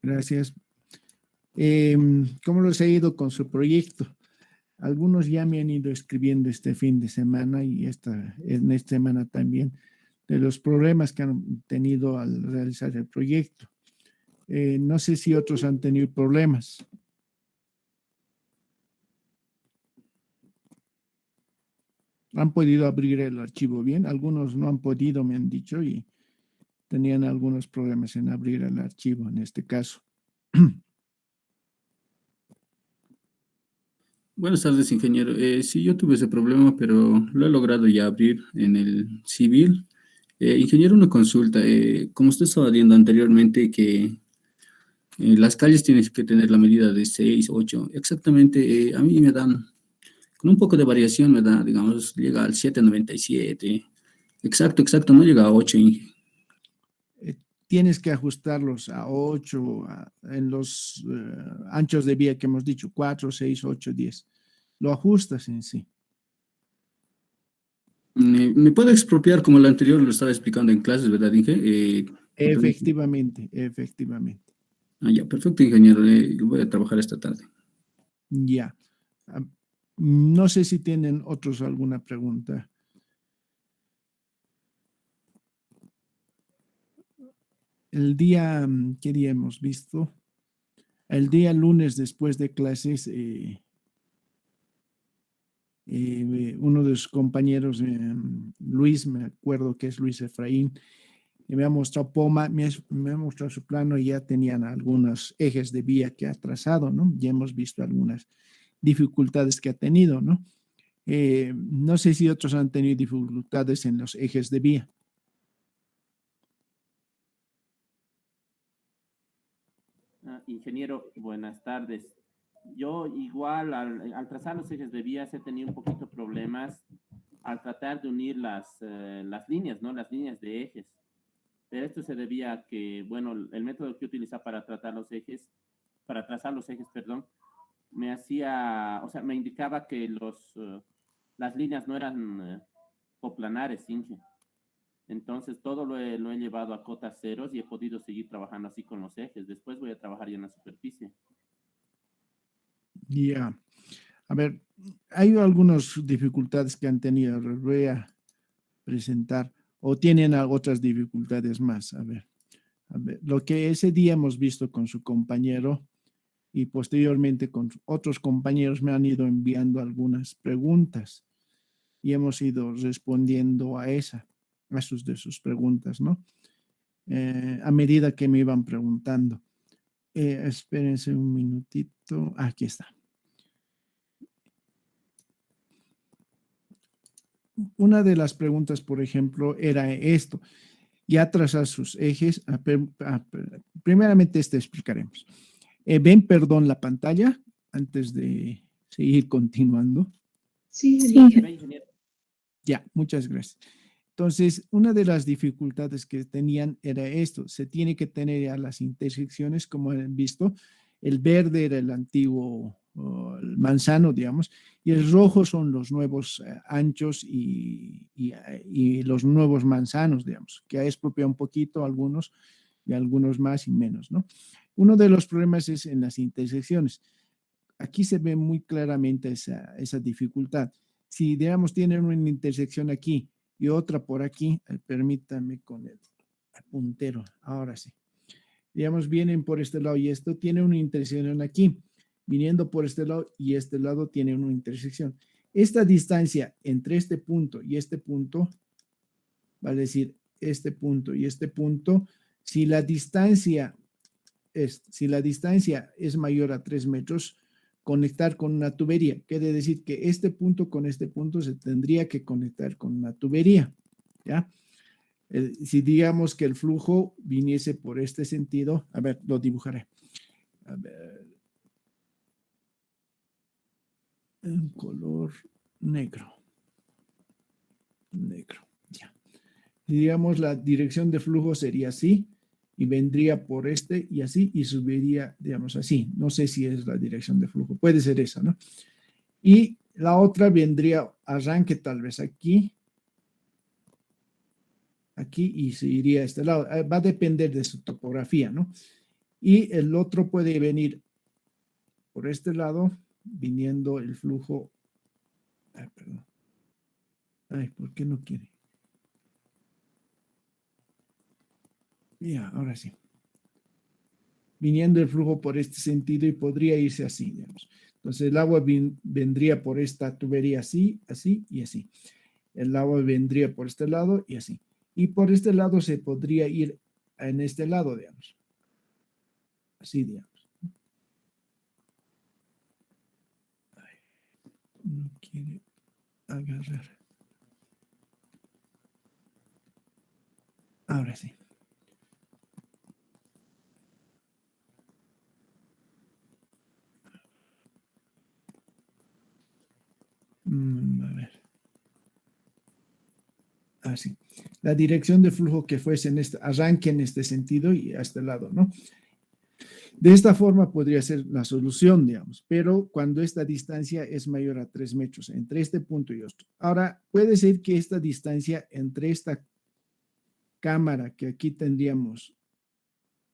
Gracias. ¿Cómo les ha ido con su proyecto? Algunos ya me han ido escribiendo este fin de semana y en esta semana también de los problemas que han tenido al realizar el proyecto. No sé si otros han tenido problemas. ¿Han podido abrir el archivo bien? Algunos no han podido, me han dicho, y tenían algunos problemas en abrir el archivo en este caso. Buenas tardes, ingeniero. Sí, yo tuve ese problema, pero lo he logrado ya abrir en el civil. Ingeniero, una consulta. Como usted estaba viendo anteriormente que las calles tienen que tener la medida de 6, 8. Exactamente, a mí me dan, con un poco de variación me da, digamos, llega al 7,97. Exacto, exacto, no llega a 8. Tienes que ajustarlos a 8, en los anchos de vía que hemos dicho, 4, 6, 8, 10. Lo ajustas en sí. ¿Me puede expropiar como el anterior lo estaba explicando en clases, verdad, Inge? Efectivamente, efectivamente. Ya, perfecto, ingeniero. Voy a trabajar esta tarde. Ya. No sé si tienen otros alguna pregunta. El día, ¿qué día hemos visto? El día lunes después de clases, uno de sus compañeros, Luis, me acuerdo que es Luis Efraín, me ha mostrado me ha mostrado su plano y ya tenían algunos ejes de vía que ha trazado, ¿no? Ya hemos visto algunas dificultades que ha tenido, ¿no? No sé si otros han tenido dificultades en los ejes de vía. Ingeniero, buenas tardes. Yo igual al trazar los ejes de vías he tenido un poquito problemas al tratar de unir las líneas, ¿no? Las líneas de ejes. Pero esto se debía a que, bueno, el método que utiliza para tratar los ejes, para trazar los ejes, perdón, me hacía, o sea, me indicaba que las líneas no eran coplanares, Inge. Entonces todo lo he llevado a cotas ceros y he podido seguir trabajando así con los ejes. Después voy a trabajar ya en la superficie. Ya. A ver, hay algunas dificultades que han tenido, les voy a presentar, o tienen otras dificultades más. A ver, lo que ese día hemos visto con su compañero y posteriormente con otros compañeros me han ido enviando algunas preguntas y hemos ido respondiendo a sus preguntas, ¿no? A medida que me iban preguntando. Espérense un minutito. Aquí está. Una de las preguntas, por ejemplo, era esto. Ya trazar sus ejes. Primeramente, explicaremos. ¿Ven, perdón, la pantalla antes de seguir continuando? Sí, Sí, se ve, ingeniero. Ya, muchas gracias. Entonces, una de las dificultades que tenían era esto. Se tiene que tener ya las intersecciones, como han visto. El verde era el antiguo el manzano, digamos, y el rojo son los nuevos anchos y los nuevos manzanos, digamos, que ha expropiado un poquito algunos y algunos más y menos, ¿no? Uno de los problemas es en las intersecciones. Aquí se ve muy claramente esa dificultad. Si, digamos, tienen una intersección aquí y otra por aquí, permítanme con el puntero, ahora sí. Digamos, vienen por este lado y esto tiene una intersección aquí, viniendo por este lado y este lado tiene una intersección. Esta distancia entre este punto y este punto, vale decir, este punto y este punto, si la distancia es mayor a 3 metros, conectar con una tubería. Quiere decir que este punto con este punto se tendría que conectar con una tubería, ¿ya? Si digamos que el flujo viniese por este sentido, a ver, lo dibujaré. A ver, en color negro. Negro, ya. Digamos, la dirección de flujo sería así, y vendría por este y así, y subiría, digamos, así. No sé si es la dirección de flujo. Puede ser esa, ¿no? Y la otra vendría, arranque tal vez aquí, y se iría a este lado. Va a depender de su topografía, ¿no? Y el otro puede venir por este lado, viniendo el flujo. Ay, perdón. Ay, ¿por qué no quiere? Ya, ahora sí. Viniendo el flujo por este sentido y podría irse así, digamos. Entonces el agua vendría por esta tubería así, así y así. El agua vendría por este lado y así. Y por este lado se podría ir en este lado, digamos. Así, digamos. Ay, no quiere agarrar. Ahora sí. A ver. Así. La dirección de flujo que fuese en este, arranque en este sentido y a este lado, ¿no? De esta forma podría ser la solución, digamos, pero cuando esta distancia es mayor a 3 metros entre este punto y otro. Ahora, puede ser que esta distancia entre esta cámara que aquí tendríamos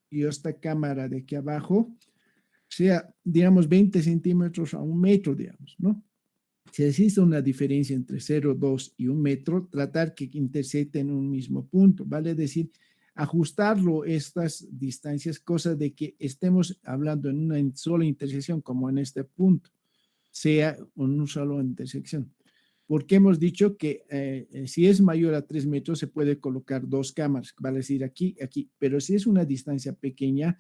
y esta cámara de aquí abajo sea, digamos, 20 centímetros a 1 metro, digamos, ¿no? Si existe una diferencia entre 0, 2 y 1 metro, tratar que intersecten en un mismo punto, vale decir, ajustarlo estas distancias, cosa de que estemos hablando en una sola intersección, como en este punto, sea en una sola intersección. Porque hemos dicho que si es mayor a 3 metros se puede colocar 2 cámaras, vale decir aquí, aquí, pero si es una distancia pequeña,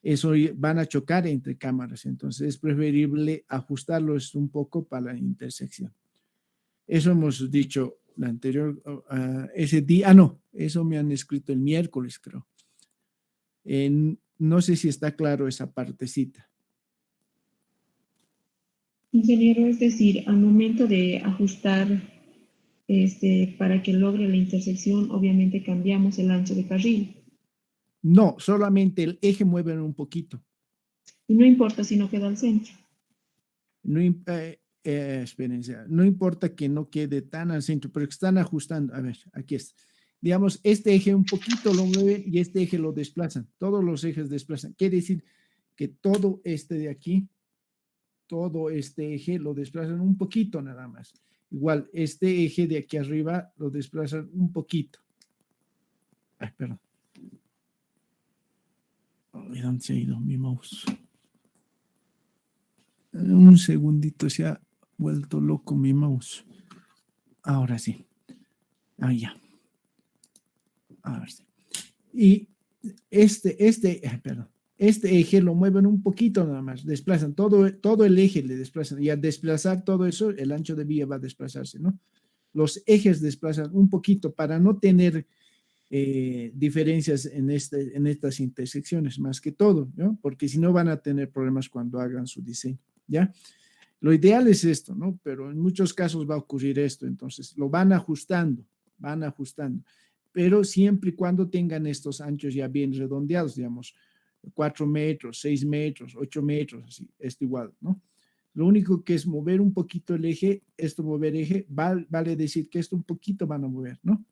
eso van a chocar entre cámaras, entonces es preferible ajustarlos un poco para la intersección. Eso hemos dicho la anterior, ese día, no, eso me han escrito el miércoles, creo. No sé si está claro esa partecita. Ingeniero, es decir, al momento de ajustar para que logre la intersección, obviamente cambiamos el ancho de carril. No, solamente el eje mueve un poquito. Y no importa si no queda al centro. No, espérense, no importa que no quede tan al centro, pero que están ajustando. A ver, aquí está. Digamos, este eje un poquito lo mueven y este eje lo desplazan. Todos los ejes desplazan. Quiere decir que todo este de aquí, todo este eje lo desplazan un poquito nada más. Igual, este eje de aquí arriba lo desplazan un poquito. Ay, perdón. Ay, ¿dónde se ha ido mi mouse? Un segundito, se ha vuelto loco mi mouse. Ahora sí. Ah, ya. Ahora sí. Y este eje lo mueven un poquito nada más, desplazan todo el eje, le desplazan, y al desplazar todo eso, el ancho de vía va a desplazarse, ¿no? Los ejes desplazan un poquito para no tener diferencias en estas intersecciones, más que todo, ¿no? Porque si no van a tener problemas cuando hagan su diseño, ¿ya? Lo ideal es esto, ¿no? Pero en muchos casos va a ocurrir esto, entonces lo van ajustando, pero siempre y cuando tengan estos anchos ya bien redondeados, digamos, 4 metros, 6 metros, 8 metros, así, esto igual, ¿no? Lo único que es mover un poquito el eje, esto mover eje, vale decir que esto un poquito van a mover, ¿no?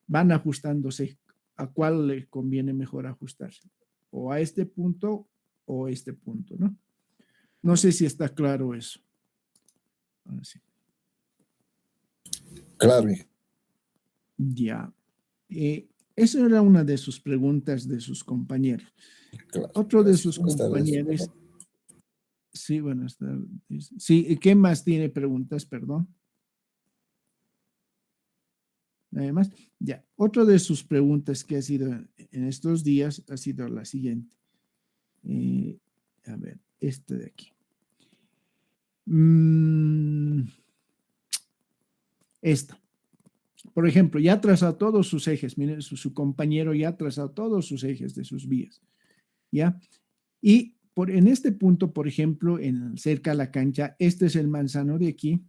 Van ajustándose a cuál le conviene mejor ajustarse, o a este punto o a este punto, ¿no? No sé si está claro eso. Ahora sí. Claro. Ya. Esa era una de sus preguntas de sus compañeros. Claro. Otro de sus compañeros. Sí, buenas tardes. Sí, ¿qué más tiene preguntas? Perdón. Además, ya. Otra de sus preguntas que ha sido en estos días ha sido la siguiente. A ver, este de aquí. Esta. Por ejemplo, ya ha trazado todos sus ejes. Miren, su compañero ya ha trazado todos sus ejes de sus vías. ¿Ya? Y en este punto, por ejemplo, cerca a la cancha, este es el manzano de aquí.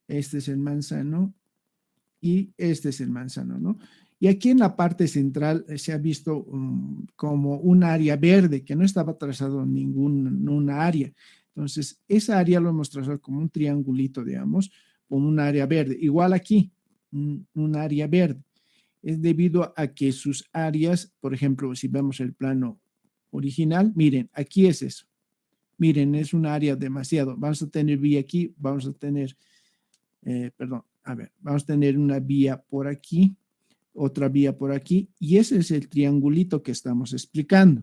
Este es el manzano. Y este es el manzano, ¿no? Y aquí en la parte central se ha visto como un área verde que no estaba trazado ninguna área. Entonces, esa área lo hemos trazado como un triangulito, digamos, como un área verde. Igual aquí, un área verde. es debido a que sus áreas, por ejemplo, si vemos el plano original, miren, aquí es eso. Miren, es un área demasiado. Vamos a tener vía aquí, vamos a tener, perdón, a ver, vamos a tener una vía por aquí, otra vía por aquí, y ese es el triangulito que estamos explicando.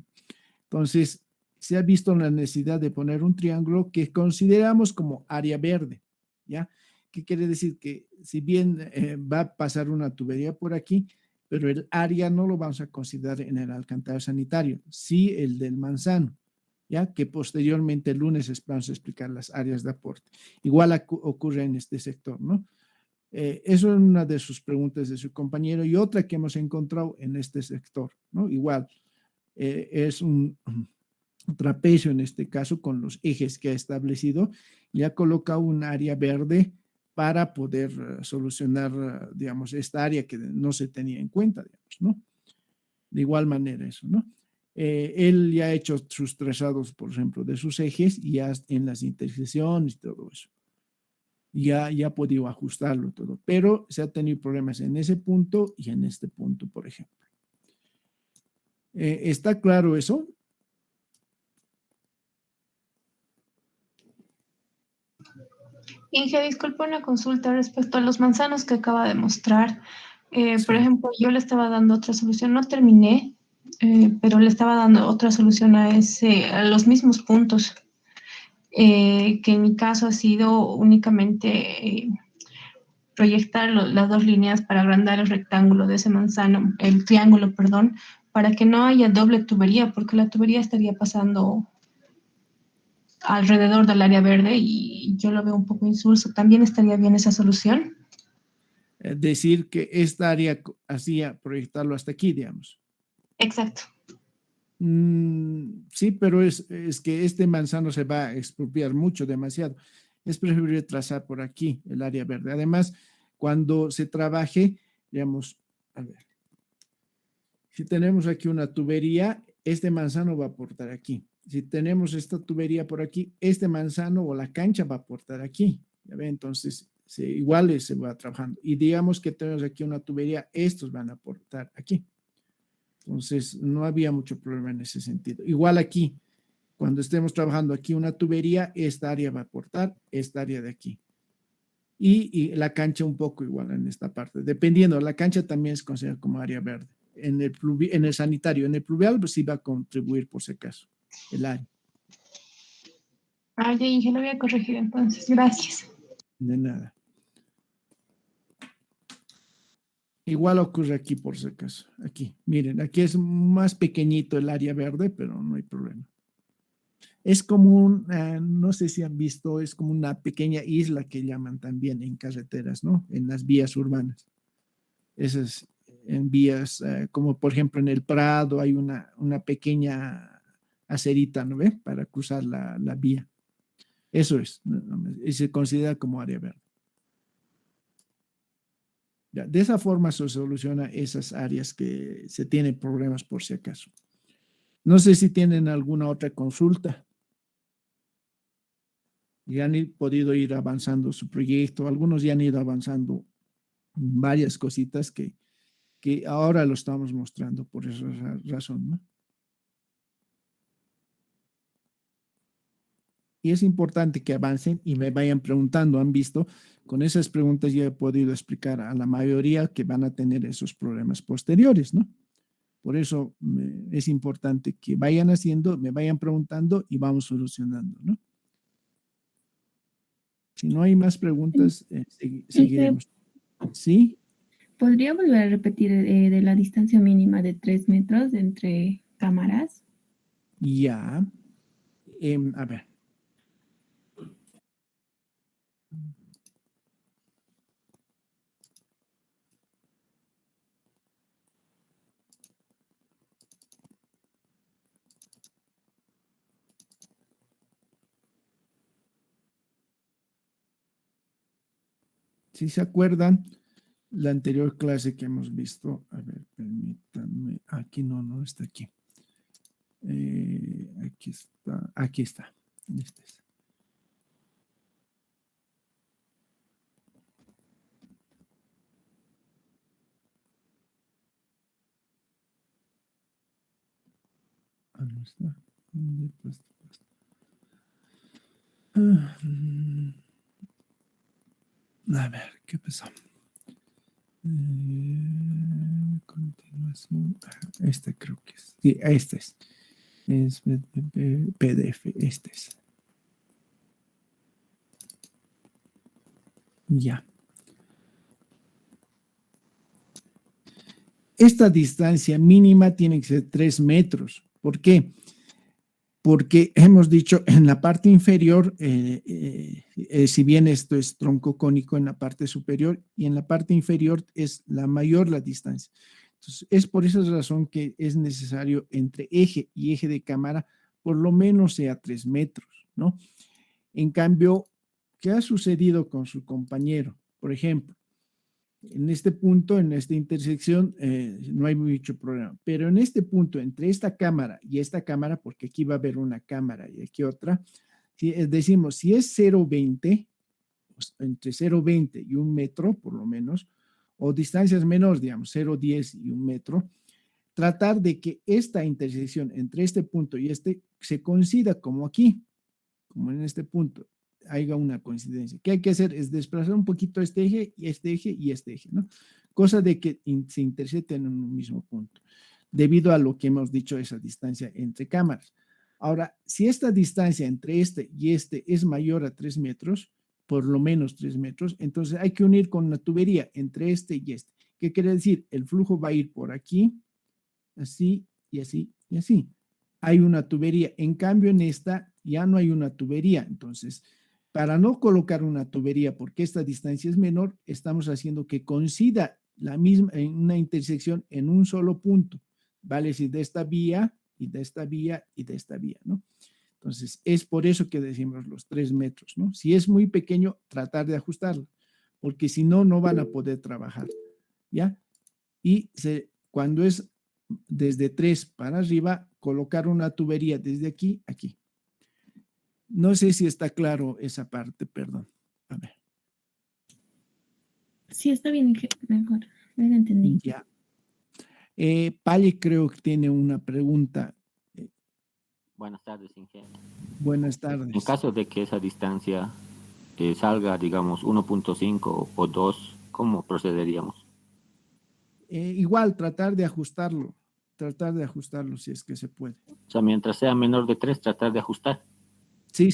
Entonces, se ha visto la necesidad de poner un triángulo que consideramos como área verde, ¿ya? ¿Qué quiere decir? Que si bien va a pasar una tubería por aquí, pero el área no lo vamos a considerar en el alcantarillado sanitario, sí el del manzano, ¿ya? Que posteriormente el lunes vamos a explicar las áreas de aporte. Igual ocurre en este sector, ¿no? Eso es una de sus preguntas de su compañero y otra que hemos encontrado en este sector, ¿no? Igual, es un trapecio en este caso con los ejes que ha establecido y ha colocado un área verde para poder solucionar, digamos, esta área que no se tenía en cuenta, digamos, ¿no? De igual manera eso, ¿no? Él ya ha hecho sus trazados, por ejemplo, de sus ejes y ya en las intersecciones y todo eso. Ya ha podido ajustarlo todo, pero se ha tenido problemas en ese punto y en este punto, por ejemplo. ¿Está claro eso? Inge, disculpa una consulta respecto a los manzanos que acaba de mostrar. Por Sí. ejemplo, yo le estaba dando otra solución, no terminé, pero le estaba dando otra solución a los mismos puntos, que en mi caso ha sido únicamente proyectar las dos líneas para agrandar el rectángulo de ese manzano, el triángulo, perdón, para que no haya doble tubería, porque la tubería estaría pasando alrededor del área verde y yo lo veo un poco insulso. ¿También estaría bien esa solución? Decir que esta área hacía proyectarlo hasta aquí, digamos. Exacto. Sí, pero es que este manzano se va a expropiar mucho, demasiado. Es preferible trazar por aquí el área verde. Además, cuando se trabaje, digamos, a ver, si tenemos aquí una tubería, este manzano va a aportar aquí. Si tenemos esta tubería por aquí, este manzano o la cancha va a aportar aquí. ¿Ya ve? Entonces, igual se va trabajando. Y digamos que tenemos aquí una tubería, estos van a aportar aquí. Entonces, no había mucho problema en ese sentido. Igual aquí, cuando estemos trabajando aquí una tubería, esta área va a aportar esta área de aquí. Y la cancha un poco igual en esta parte. Dependiendo, la cancha también es considerada como área verde. En el sanitario, en el pluvial, pues sí va a contribuir por si acaso, el área. Ah, ya, Inge, lo voy a corregir entonces. Gracias. De nada. Igual ocurre aquí por si acaso. Aquí, miren, aquí es más pequeñito el área verde, pero no hay problema. Es como no sé si han visto, es como una pequeña isla que llaman también en carreteras, ¿no? En las vías urbanas. Esas en vías, como por ejemplo en el Prado hay una pequeña acerita, ¿no ve? Para cruzar la vía. Eso es, y se considera como área verde. Ya, de esa forma se soluciona esas áreas que se tienen problemas por si acaso. No sé si tienen alguna otra consulta. Ya han podido ir avanzando su proyecto, algunos ya han ido avanzando varias cositas que ahora lo estamos mostrando por esa razón, ¿no? Y es importante que avancen y me vayan preguntando, han visto, con esas preguntas ya he podido explicar a la mayoría que van a tener esos problemas posteriores, ¿no? Por eso es importante que vayan haciendo, me vayan preguntando y vamos solucionando, ¿no? Si no hay más preguntas, seguiremos. ¿Sí? ¿Podría volver a repetir de la distancia mínima de 3 metros entre cámaras? Ya. A ver. Si se acuerdan, la anterior clase que hemos visto, a ver, permítanme, aquí no está aquí. Aquí está. Este es. no está. ¿Dónde he puesto? A ver, ¿qué pasó? Continuación. Este creo que es. Sí, este es. Es PDF, este es. Ya. Esta distancia mínima tiene que ser 3 metros. ¿Por qué? Porque hemos dicho en la parte inferior, si bien esto es tronco cónico en la parte superior y en la parte inferior es la mayor la distancia. Entonces, es por esa razón que es necesario entre eje y eje de cámara, por lo menos sea 3 metros, ¿no? En cambio, ¿qué ha sucedido con su compañero? Por ejemplo, en este punto, en esta intersección, no hay mucho problema, pero en este punto, entre esta cámara y esta cámara, porque aquí va a haber una cámara y aquí otra, si, decimos, si es 0,20, pues, entre 0,20 y 1 metro, por lo menos, o distancias menores, digamos, 0,10 y 1 metro, tratar de que esta intersección entre este punto y este se coincida como aquí, como en este punto, haya una coincidencia. ¿Qué hay que hacer? Es desplazar un poquito este eje y este eje y este eje, ¿no? Cosa de que se intersecten en un mismo punto, debido a lo que hemos dicho, esa distancia entre cámaras. Ahora, si esta distancia entre este y este es mayor a 3 metros, por lo menos 3 metros, entonces hay que unir con una tubería entre este y este. ¿Qué quiere decir? El flujo va a ir por aquí, así y así y así. Hay una tubería. En cambio, en esta ya no hay una tubería. Entonces, para no colocar una tubería porque esta distancia es menor, estamos haciendo que coincida la misma en una intersección en un solo punto. Vale decir, de esta vía y de esta vía y de esta vía, ¿no? Entonces, es por eso que decimos los 3 metros, ¿no? Si es muy pequeño, tratar de ajustarlo, porque si no, no van a poder trabajar, ¿ya? Y cuando es desde 3 para arriba, colocar una tubería desde aquí a aquí. No sé si está claro esa parte, perdón. A ver. Sí, está bien, mejor. Ya lo entendí. Ya. Pali creo que tiene una pregunta. Buenas tardes, ingeniero. Buenas tardes. En caso de que esa distancia salga, digamos, 1.5 o 2, ¿cómo procederíamos? Igual, tratar de ajustarlo si es que se puede. O sea, mientras sea menor de 3, tratar de ajustar. Sí.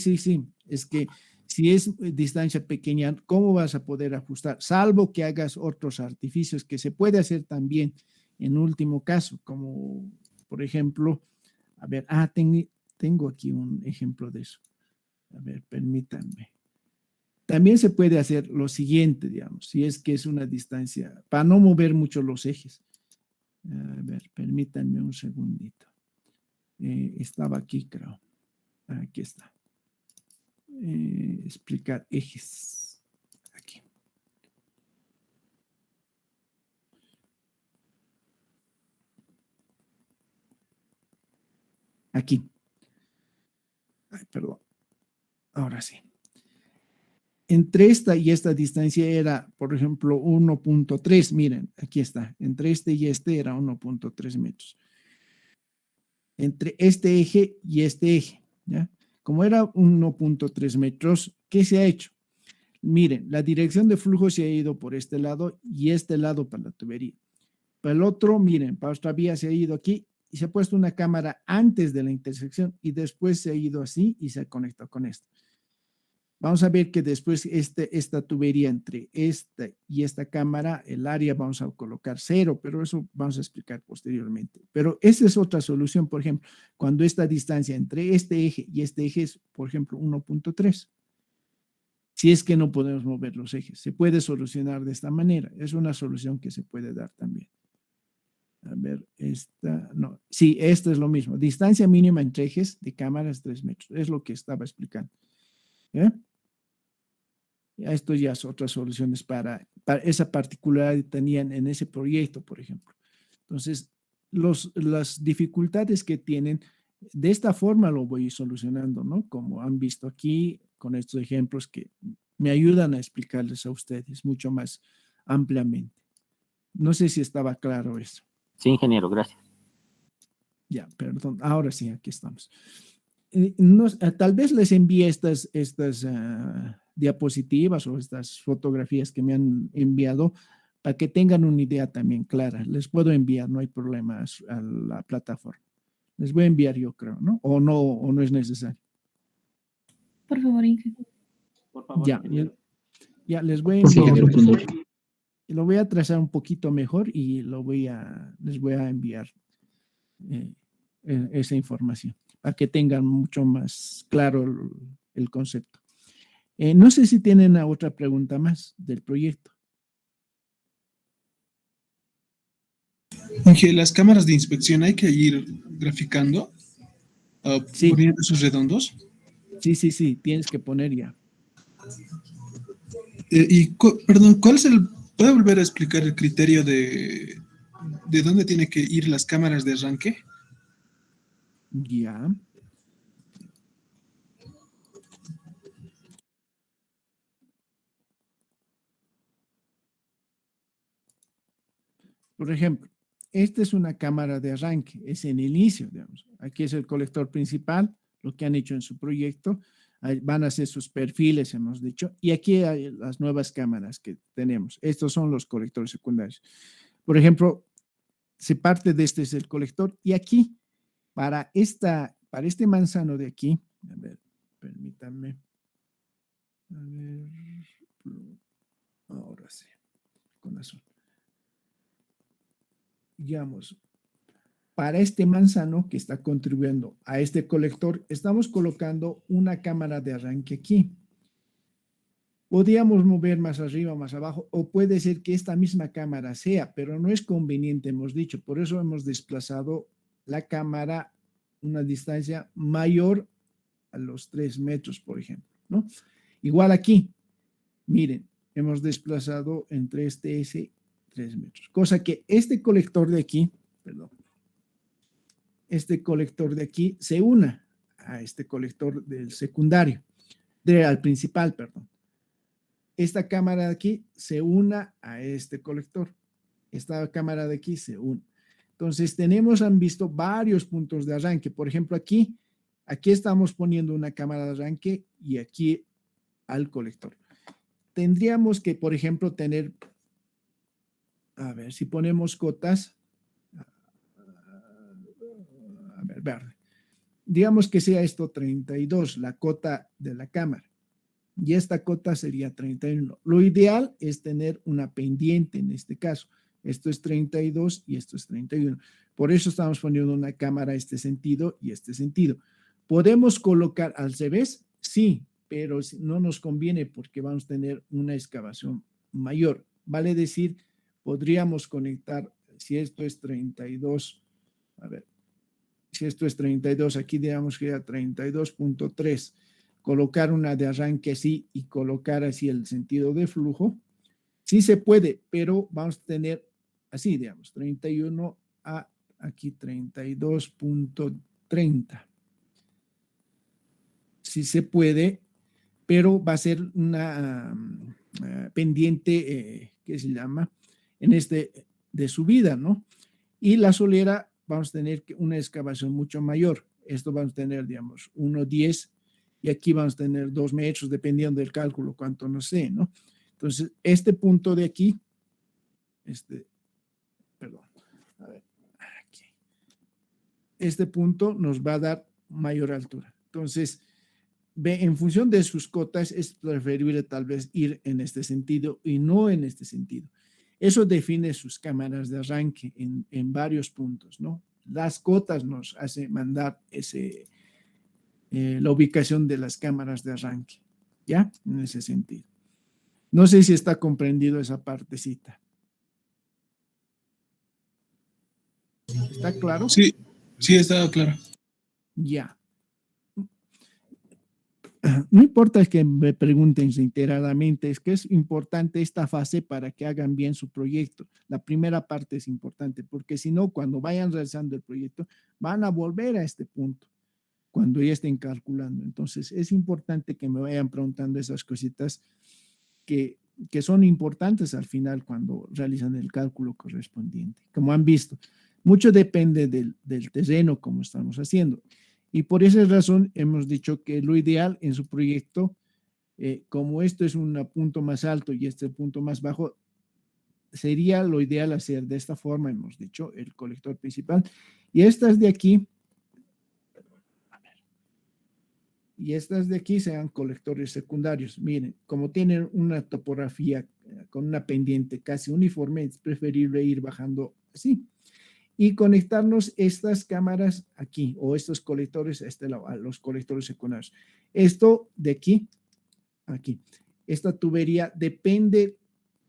Es que si es distancia pequeña, ¿cómo vas a poder ajustar? Salvo que hagas otros artificios que se puede hacer también en último caso, como por ejemplo, a ver, tengo aquí un ejemplo de eso. A ver, permítanme. También se puede hacer lo siguiente, digamos, si es que es una distancia, para no mover mucho los ejes. A ver, permítanme un segundito. Estaba aquí, creo. Aquí está. Explicar ejes. Aquí. Aquí. Ay, perdón. Ahora sí. Entre esta y esta distancia era, por ejemplo, 1.3. Miren, aquí está. Entre este y este era 1.3 metros. Entre este eje y este eje, ¿ya? Como era 1.3 metros, ¿qué se ha hecho? Miren, la dirección de flujo se ha ido por este lado y este lado para la tubería. Para el otro, miren, para otra vía se ha ido aquí y se ha puesto una cámara antes de la intersección y después se ha ido así y se ha conectado con esto. Vamos a ver que después esta tubería entre esta y esta cámara, el área vamos a colocar 0, pero eso vamos a explicar posteriormente. Pero esa es otra solución, por ejemplo, cuando esta distancia entre este eje y este eje es, por ejemplo, 1.3. Si es que no podemos mover los ejes, se puede solucionar de esta manera. Es una solución que se puede dar también. A ver, no. Sí, esto es lo mismo. Distancia mínima entre ejes de cámaras 3 metros. Es lo que estaba explicando. Esto ya es otras soluciones para esa particularidad que tenían en ese proyecto, por ejemplo. Entonces, las dificultades que tienen, de esta forma lo voy solucionando, ¿no? Como han visto aquí con estos ejemplos que me ayudan a explicarles a ustedes mucho más ampliamente. No sé si estaba claro eso. Sí, ingeniero, gracias. Ya, perdón, ahora sí, aquí estamos. Tal vez les envíe estas diapositivas o estas fotografías que me han enviado para que tengan una idea también clara. Les puedo enviar, no hay problema a la plataforma. Les voy a enviar yo creo, ¿no? O no es necesario. Por favor, Inge. Por favor, Ya, ingeniero. ya les voy a Por enviar. favor, con gusto. Lo voy a trazar un poquito mejor y les voy a enviar esa información para que tengan mucho más claro el concepto. No sé si tienen otra pregunta más del proyecto. Inge, las cámaras de inspección hay que ir graficando, Sí. poniendo esos redondos. Sí, tienes que poner ya. Perdón, ¿puede volver a explicar el criterio de dónde tiene que ir las cámaras de arranque? Ya. Por ejemplo, esta es una cámara de arranque, es en el inicio, digamos. Aquí es el colector principal, lo que han hecho en su proyecto. Ahí van a ser sus perfiles, hemos dicho. Y aquí hay las nuevas cámaras que tenemos. Estos son los colectores secundarios. Por ejemplo, se parte de este es el colector. Y aquí, para este manzano de aquí, a ver, permítanme. A ver, ahora sí, con azul. Digamos, para este manzano que está contribuyendo a este colector, estamos colocando una cámara de arranque aquí. Podríamos mover más arriba, más abajo, o puede ser que esta misma cámara sea, pero no es conveniente, hemos dicho. Por eso hemos desplazado la cámara una distancia mayor a los 3 metros, por ejemplo, ¿no? Igual aquí, miren, hemos desplazado entre este S 3 metros. Cosa que este colector de aquí, perdón, este colector de aquí se una a este colector del secundario, al principal, perdón. Esta cámara de aquí se una a este colector. Esta cámara de aquí se une. Entonces han visto varios puntos de arranque. Por ejemplo, aquí estamos poniendo una cámara de arranque y aquí al colector. Tendríamos que, por ejemplo, tener, a ver, si ponemos cotas, a ver, verde. Digamos que sea esto 32, la cota de la cámara. Y esta cota sería 31. Lo ideal es tener una pendiente en este caso. Esto es 32 y esto es 31. Por eso estamos poniendo una cámara este sentido y este sentido. ¿Podemos colocar al revés? Sí, pero no nos conviene porque vamos a tener una excavación mayor. Vale decir, podríamos conectar, si esto es 32, a ver, si esto es 32, aquí digamos que era 32.3, colocar una de arranque así y colocar así el sentido de flujo. Sí se puede, pero vamos a tener así, digamos, 31 a aquí 32.30. Sí se puede, pero va a ser una pendiente, ¿qué se llama? De subida, ¿no? Y la solera vamos a tener una excavación mucho mayor. Esto vamos a tener, digamos, 1.10 y aquí vamos a tener 2 metros, dependiendo del cálculo, cuánto no sé, ¿no? Entonces, este punto de aquí, perdón, a ver, aquí. Este punto nos va a dar mayor altura. Entonces, en función de sus cotas, es preferible tal vez ir en este sentido y no en este sentido. Eso define sus cámaras de arranque en varios puntos, ¿no? Las cotas nos hacen mandar la ubicación de las cámaras de arranque, ¿ya? En ese sentido. No sé si está comprendido esa partecita. ¿Está claro? Sí, está claro. Ya. No importa que me pregunten reiteradamente, es que es importante esta fase para que hagan bien su proyecto. La primera parte es importante, porque si no, cuando vayan realizando el proyecto, van a volver a este punto, cuando ya estén calculando. Entonces, es importante que me vayan preguntando esas cositas que son importantes al final cuando realizan el cálculo correspondiente. Como han visto, Mucho depende del terreno, como estamos haciendo. Y por esa razón hemos dicho que lo ideal en su proyecto, como esto es un punto más alto y este punto más bajo, sería lo ideal hacer de esta forma, hemos dicho, el colector principal. Y estas de aquí, sean colectores secundarios. Miren, como tienen una topografía con una pendiente casi uniforme, es preferible ir bajando así. Y conectarnos estas cámaras aquí, o estos colectores a este lado, a los colectores secundarios. Esto de aquí, aquí. Esta tubería depende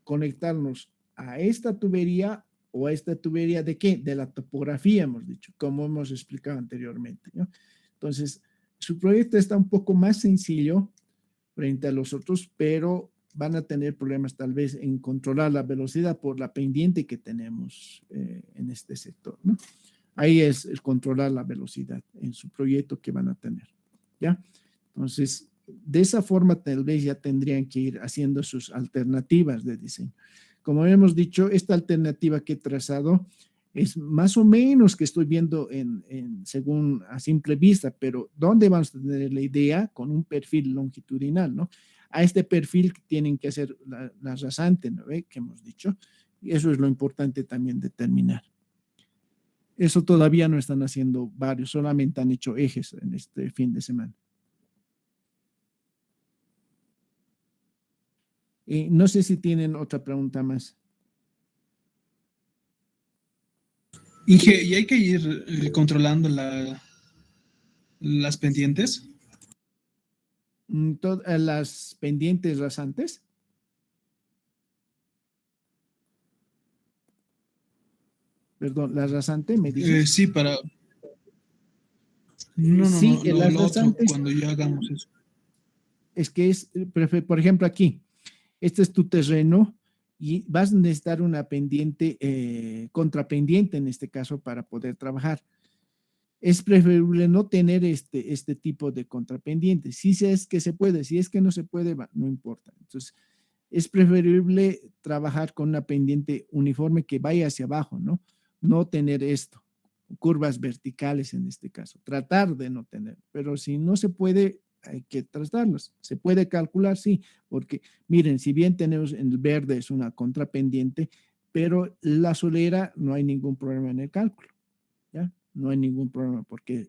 conectarnos a esta tubería o a esta tubería ¿de qué? De la topografía, hemos dicho, como hemos explicado anteriormente, ¿no? Entonces, su proyecto está un poco más sencillo frente a los otros, pero van a tener problemas tal vez en controlar la velocidad por la pendiente que tenemos en este sector, ¿no? Ahí es el controlar la velocidad en su proyecto que van a tener, ¿ya? Entonces, de esa forma tal vez ya tendrían que ir haciendo sus alternativas de diseño. Como hemos dicho, esta alternativa que he trazado es más o menos que estoy viendo según a simple vista, pero ¿dónde vamos a tener la idea? Con un perfil longitudinal, ¿no? A este perfil tienen que hacer la rasante, ¿no? Que hemos dicho. Y eso es lo importante también determinar. Eso todavía no están haciendo varios, solamente han hecho ejes en este fin de semana. No sé si tienen otra pregunta más. Inge, ¿y hay que ir controlando las pendientes? Las pendientes rasantes. Perdón, la rasante, ¿me dices? Sí, para... No, Sí, las lo otro, rasantes cuando ya hagamos eso. es que por ejemplo, aquí, este es tu terreno y vas a necesitar una pendiente, contrapendiente en este caso para poder trabajar. Es preferible no tener este tipo de contrapendiente. Si es que se puede, si es que no se puede, no importa. Entonces, es preferible trabajar con una pendiente uniforme que vaya hacia abajo, ¿no? No tener esto, curvas verticales en este caso. Tratar de no tener, pero si no se puede, hay que tratarlos. Se puede calcular, sí, porque miren, si bien tenemos en el verde es una contrapendiente, pero la solera no hay ningún problema en el cálculo, ¿ya? No hay ningún problema porque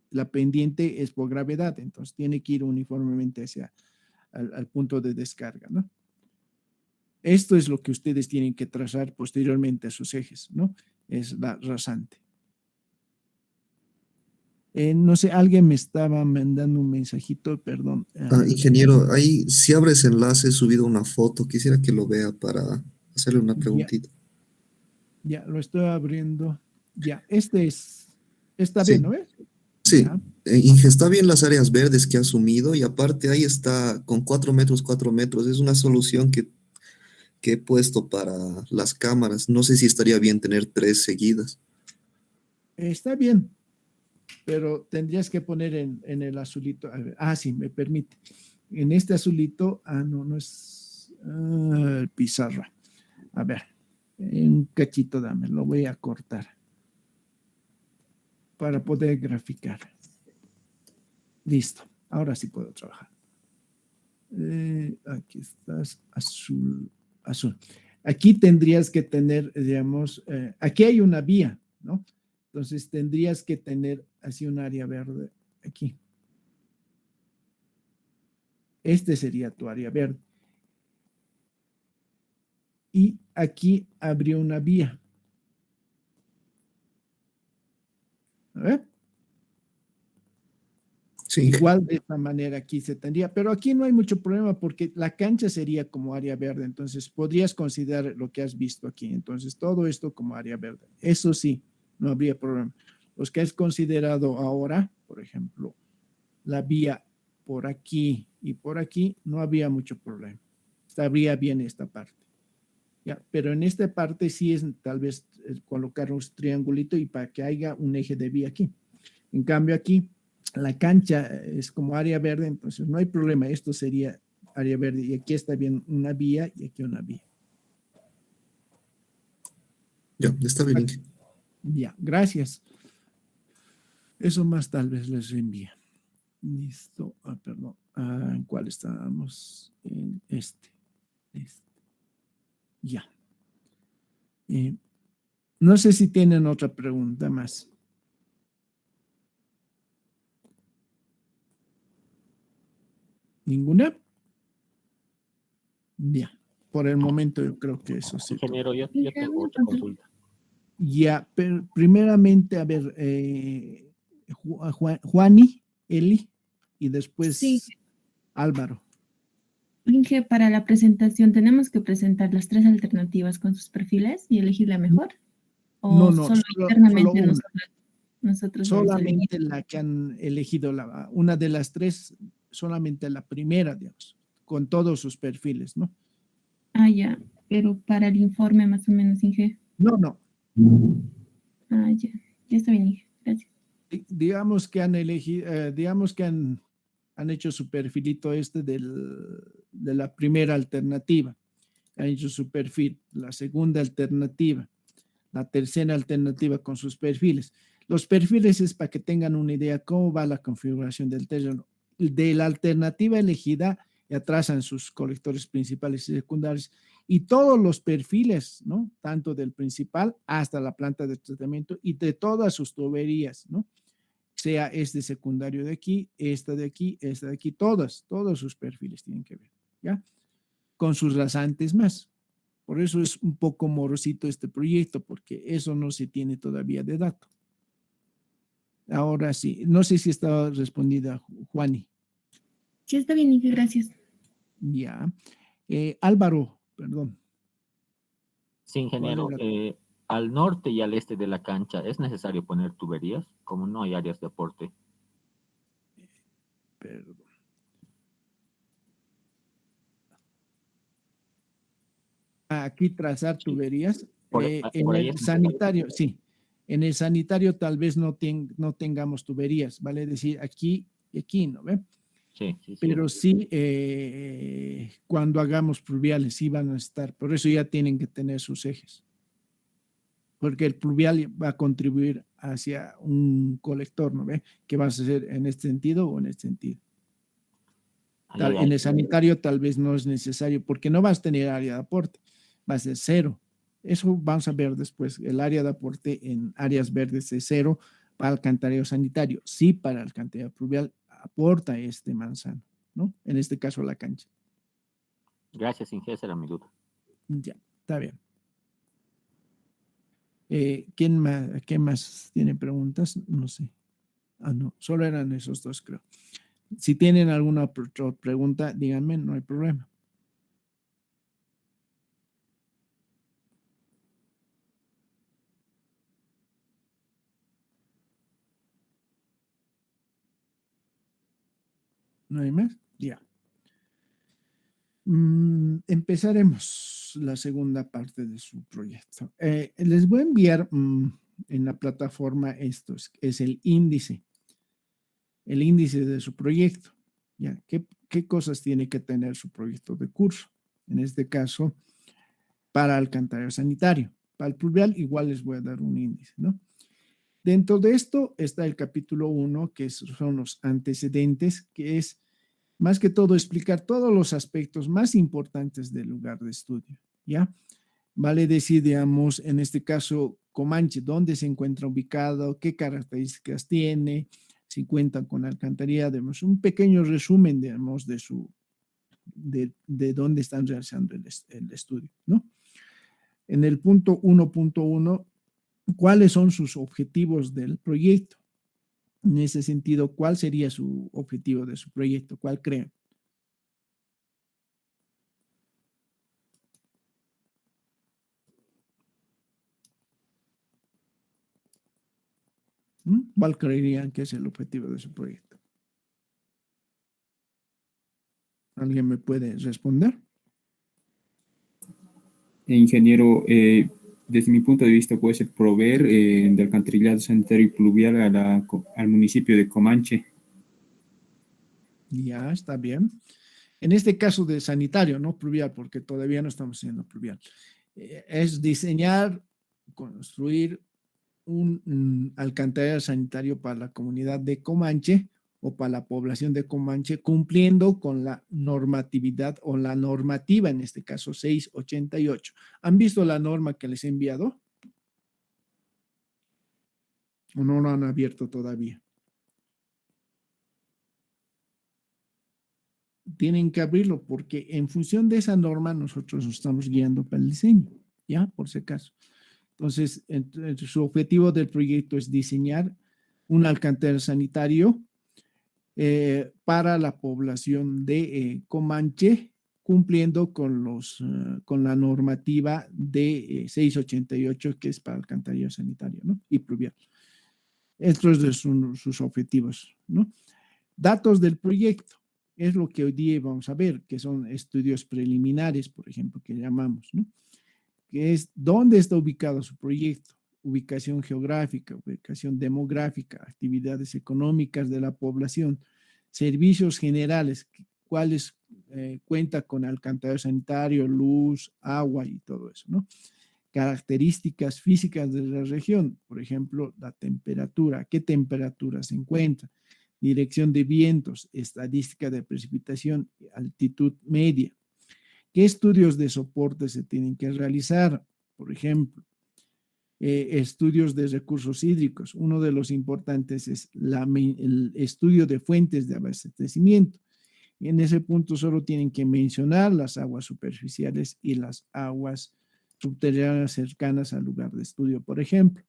la pendiente es por gravedad, entonces tiene que ir uniformemente hacia al punto de descarga, ¿no? Esto es lo que ustedes tienen que trazar posteriormente a sus ejes, ¿no? Es la rasante. No sé, alguien me estaba mandando un mensajito, perdón. Ingeniero, ahí si abres enlace, he subido una foto, quisiera que lo vea para hacerle una Ya, preguntita. ya, lo estoy abriendo. Ya, está Sí. bien, ¿no ves? Sí, Ya. Inge, está bien las áreas verdes que ha asumido y aparte ahí está con 4 metros, 4 metros. Es una solución que he puesto para las cámaras. No sé si estaría bien tener 3 seguidas. Está bien, pero tendrías que poner en el azulito. A ver, sí, me permite. En este azulito, no es pizarra. A ver, un cachito dame, lo voy a cortar para poder graficar. Listo, ahora sí puedo trabajar. Aquí estás, azul. Aquí tendrías que tener, digamos, aquí hay una vía, ¿no? Entonces tendrías que tener así un área verde aquí. Este sería tu área verde. Y aquí habría una vía. A ver. Sí. Igual de esta manera aquí se tendría, pero aquí no hay mucho problema porque la cancha sería como área verde, entonces podrías considerar lo que has visto aquí, entonces todo esto como área verde. Eso sí, no habría problema. Los que has considerado ahora, por ejemplo, la vía por aquí y por aquí, no había mucho problema. Estaría bien esta parte. Ya, pero en esta parte sí es tal vez colocar un triangulito y para que haya un eje de vía aquí. En cambio aquí, la cancha es como área verde, entonces no hay problema. Esto sería área verde y aquí está bien una vía y aquí una vía. Ya, está bien, Inge. Ya, gracias. Eso más tal vez les envía. Listo. Perdón. ¿En cuál estábamos? En este. Ya. No sé si tienen otra pregunta más. ¿Ninguna? Ya. Por el momento yo creo que eso sí. Ingeniero, yo tengo otra consulta. Ya, pero primeramente, a ver, Juani, Eli, y después Sí. Álvaro. Inge, para la presentación tenemos que presentar las 3 alternativas con sus perfiles y elegir la mejor. ¿O No, solo solo internamente una. nosotros vamos a elegir? Solamente la que han elegido, una de las 3, solamente la primera, digamos, con todos sus perfiles, ¿no? Ah, ya, pero para el informe más o menos, Inge. No. Ah, ya está bien, Inge, gracias. Digamos que han elegido, digamos que han hecho su perfilito de la primera alternativa, han hecho su perfil, la segunda alternativa, la tercera alternativa con sus perfiles. Los perfiles es para que tengan una idea cómo va la configuración del terreno. De la alternativa elegida, y atrasan sus colectores principales y secundarios, y todos los perfiles, ¿no? Tanto del principal hasta la planta de tratamiento y de todas sus tuberías, ¿no? Sea este secundario de aquí, esta de aquí, todos sus perfiles tienen que ver, ¿ya? Con sus rasantes más. Por eso es un poco morosito este proyecto, porque eso no se tiene todavía de dato. Ahora sí, no sé si estaba respondida, Juani. Sí, está bien, Inge, gracias. Ya. Álvaro, perdón. Sí, ingeniero, al norte y al este de la cancha, ¿es necesario poner tuberías? Como no hay áreas de aporte. Perdón. Aquí trazar tuberías. En el sanitario, sí. En el sanitario tal vez no tengamos tuberías, vale decir aquí y aquí, ¿no ve? Sí. Pero sí, cuando hagamos pluviales sí van a estar, por eso ya tienen que tener sus ejes. Porque el pluvial va a contribuir hacia un colector, ¿no ve? Que va a ser en este sentido o en este sentido. En el sanitario tal vez no es necesario porque no vas a tener área de aporte, va a ser 0. Eso vamos a ver después. El área de aporte en áreas verdes es 0 para el alcantarillado sanitario. Sí, para el alcantarillado pluvial aporta este manzano, ¿no? En este caso la cancha. Gracias, Inge, esa era mi duda. Ya, está bien. ¿Quién más tiene preguntas? No sé. No, solo eran esos 2, creo. Si tienen alguna otra pregunta, díganme, no hay problema. ¿No hay más? Ya. Empezaremos la segunda parte de su proyecto. Les voy a enviar en la plataforma esto, es el índice de su proyecto. ¿Ya? ¿Qué cosas tiene que tener su proyecto de curso? En este caso, para alcantarillado sanitario. Para el pluvial igual les voy a dar un índice, ¿no? Dentro de esto está el capítulo 1, que son los antecedentes, que es más que todo explicar todos los aspectos más importantes del lugar de estudio, ¿ya? Vale decir, digamos, en este caso, Comanche, dónde se encuentra ubicado, qué características tiene, si cuentan con alcantarilla, digamos, un pequeño resumen, digamos, de dónde están realizando el estudio, ¿no? En el punto 1.1, ¿cuáles son sus objetivos del proyecto? En ese sentido, ¿cuál sería su objetivo de su proyecto? ¿Cuál creen? ¿Cuál creerían que es el objetivo de su proyecto? ¿Alguien me puede responder? Ingeniero, desde mi punto de vista puede ser proveer de alcantarillado sanitario y pluvial al municipio de Comanche. Ya, está bien. En este caso de sanitario, no pluvial, porque todavía no estamos haciendo pluvial. Es diseñar, construir un alcantarillado sanitario para la comunidad de Comanche o para la población de Comanche, cumpliendo con la normatividad o la normativa, en este caso 688. ¿Han visto la norma que les he enviado? ¿O no lo han abierto todavía? Tienen que abrirlo porque en función de esa norma nosotros nos estamos guiando para el diseño, ¿ya? Por si acaso. Entonces, su objetivo del proyecto es diseñar un alcantarillado sanitario para la población de Comanche, cumpliendo con la normativa de 688, que es para alcantarillado sanitario, ¿no? Y pluvial. Estos son sus objetivos, ¿no? Datos del proyecto. Es lo que hoy día vamos a ver, que son estudios preliminares, por ejemplo, que llamamos, ¿no? Que es dónde está ubicado su proyecto, ubicación geográfica, ubicación demográfica, actividades económicas de la población, servicios generales, cuáles cuenta con alcantarillado sanitario, luz, agua y todo eso, ¿no? Características físicas de la región, por ejemplo, la temperatura, qué temperatura se encuentra, dirección de vientos, estadística de precipitación, altitud media. ¿Qué estudios de soporte se tienen que realizar? Por ejemplo, estudios de recursos hídricos. Uno de los importantes es el estudio de fuentes de abastecimiento. Y en ese punto solo tienen que mencionar las aguas superficiales y las aguas subterráneas cercanas al lugar de estudio, por ejemplo.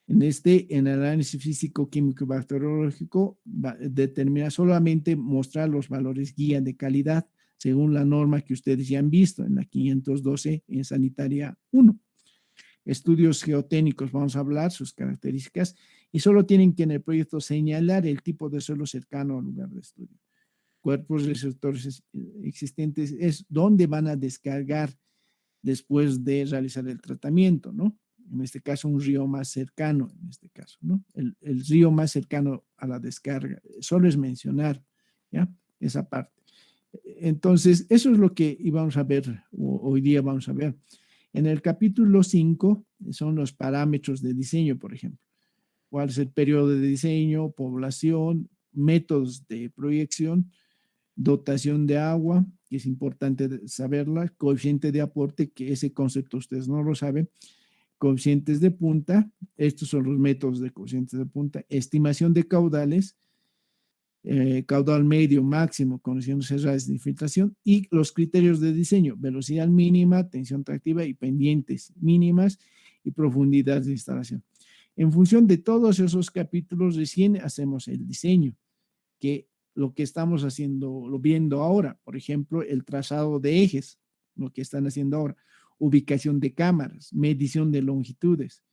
En el análisis físico, químico y bacteriológico, determina solamente mostrar los valores guía de calidad según la norma que ustedes ya han visto en la 512 en Sanitaria 1. Estudios geotécnicos, vamos a hablar sus características y solo tienen que en el proyecto señalar el tipo de suelo cercano al lugar de estudio. Cuerpos receptores existentes es donde van a descargar después de realizar el tratamiento, ¿no? En este caso, un río más cercano, en este caso, ¿no? El río más cercano a la descarga, solo es mencionar, ¿ya? Esa parte. Entonces, eso es lo que íbamos a ver, hoy día vamos a ver. En el capítulo 5 son los parámetros de diseño, por ejemplo. ¿Cuál es el periodo de diseño, población, métodos de proyección, dotación de agua, que es importante saberla, coeficiente de aporte, que ese concepto ustedes no lo saben, coeficientes de punta, estos son los métodos de coeficientes de punta, estimación de caudales, caudal medio, máximo, condiciones cerradas de infiltración y los criterios de diseño, velocidad mínima, tensión tractiva y pendientes mínimas y profundidad de instalación. En función de todos esos capítulos recién hacemos el diseño, que lo que estamos haciendo, lo viendo ahora, por ejemplo, el trazado de ejes, lo que están haciendo ahora, ubicación de cámaras, medición de longitudes,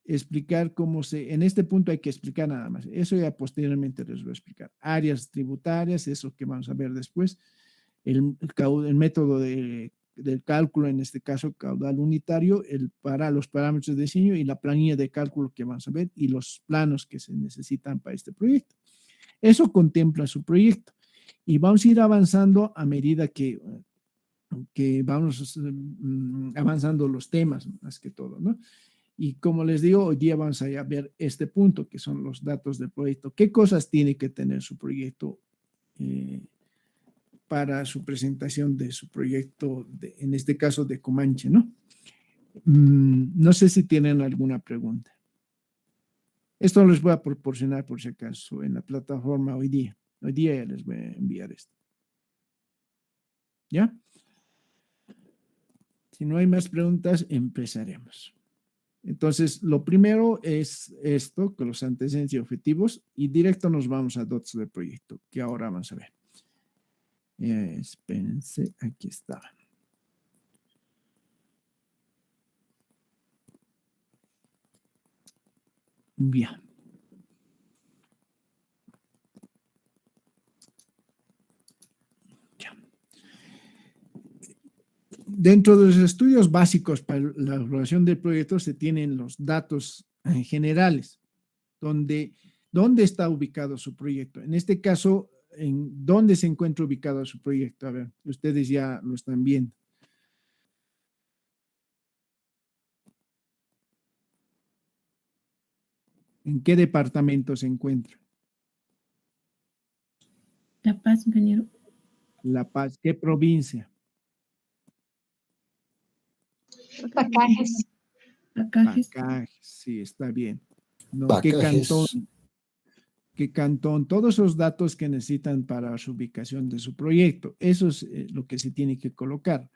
explicar en este punto hay que explicar nada más, eso ya posteriormente les voy a explicar. Áreas tributarias, eso que vamos a ver después, el método del cálculo, en este caso caudal unitario, para los parámetros de diseño y la planilla de cálculo que vamos a ver y los planos que se necesitan para este proyecto. Eso contempla su proyecto y vamos a ir avanzando a medida que vamos avanzando los temas, más que todo, ¿no? Y como les digo, hoy día vamos a ver este punto, que son los datos del proyecto. ¿Qué cosas tiene que tener su proyecto para su presentación de su proyecto, en este caso de Comanche, ¿no? No sé si tienen alguna pregunta. Esto les voy a proporcionar por si acaso en la plataforma hoy día. Hoy día ya les voy a enviar esto. ¿Ya? Si no hay más preguntas, empezaremos. Entonces, lo primero es esto, con los antecedentes y objetivos, y directo nos vamos a datos del proyecto, que ahora vamos a ver. Espérense, aquí está. Bien. Ya. Dentro de los estudios básicos para la evaluación del proyecto se tienen los datos generales, dónde está ubicado su proyecto. En este caso, ¿en dónde se encuentra ubicado su proyecto? A ver, ustedes ya lo están viendo. ¿En qué departamento se encuentra? La Paz, ingeniero. La Paz. ¿Qué provincia? Pacajes. Pacajes. Pacajes, sí, está bien. No, ¿qué Pacajes. cantón? ¿Qué cantón? Todos esos datos que necesitan para su ubicación de su proyecto. Eso es lo que se tiene que colocar.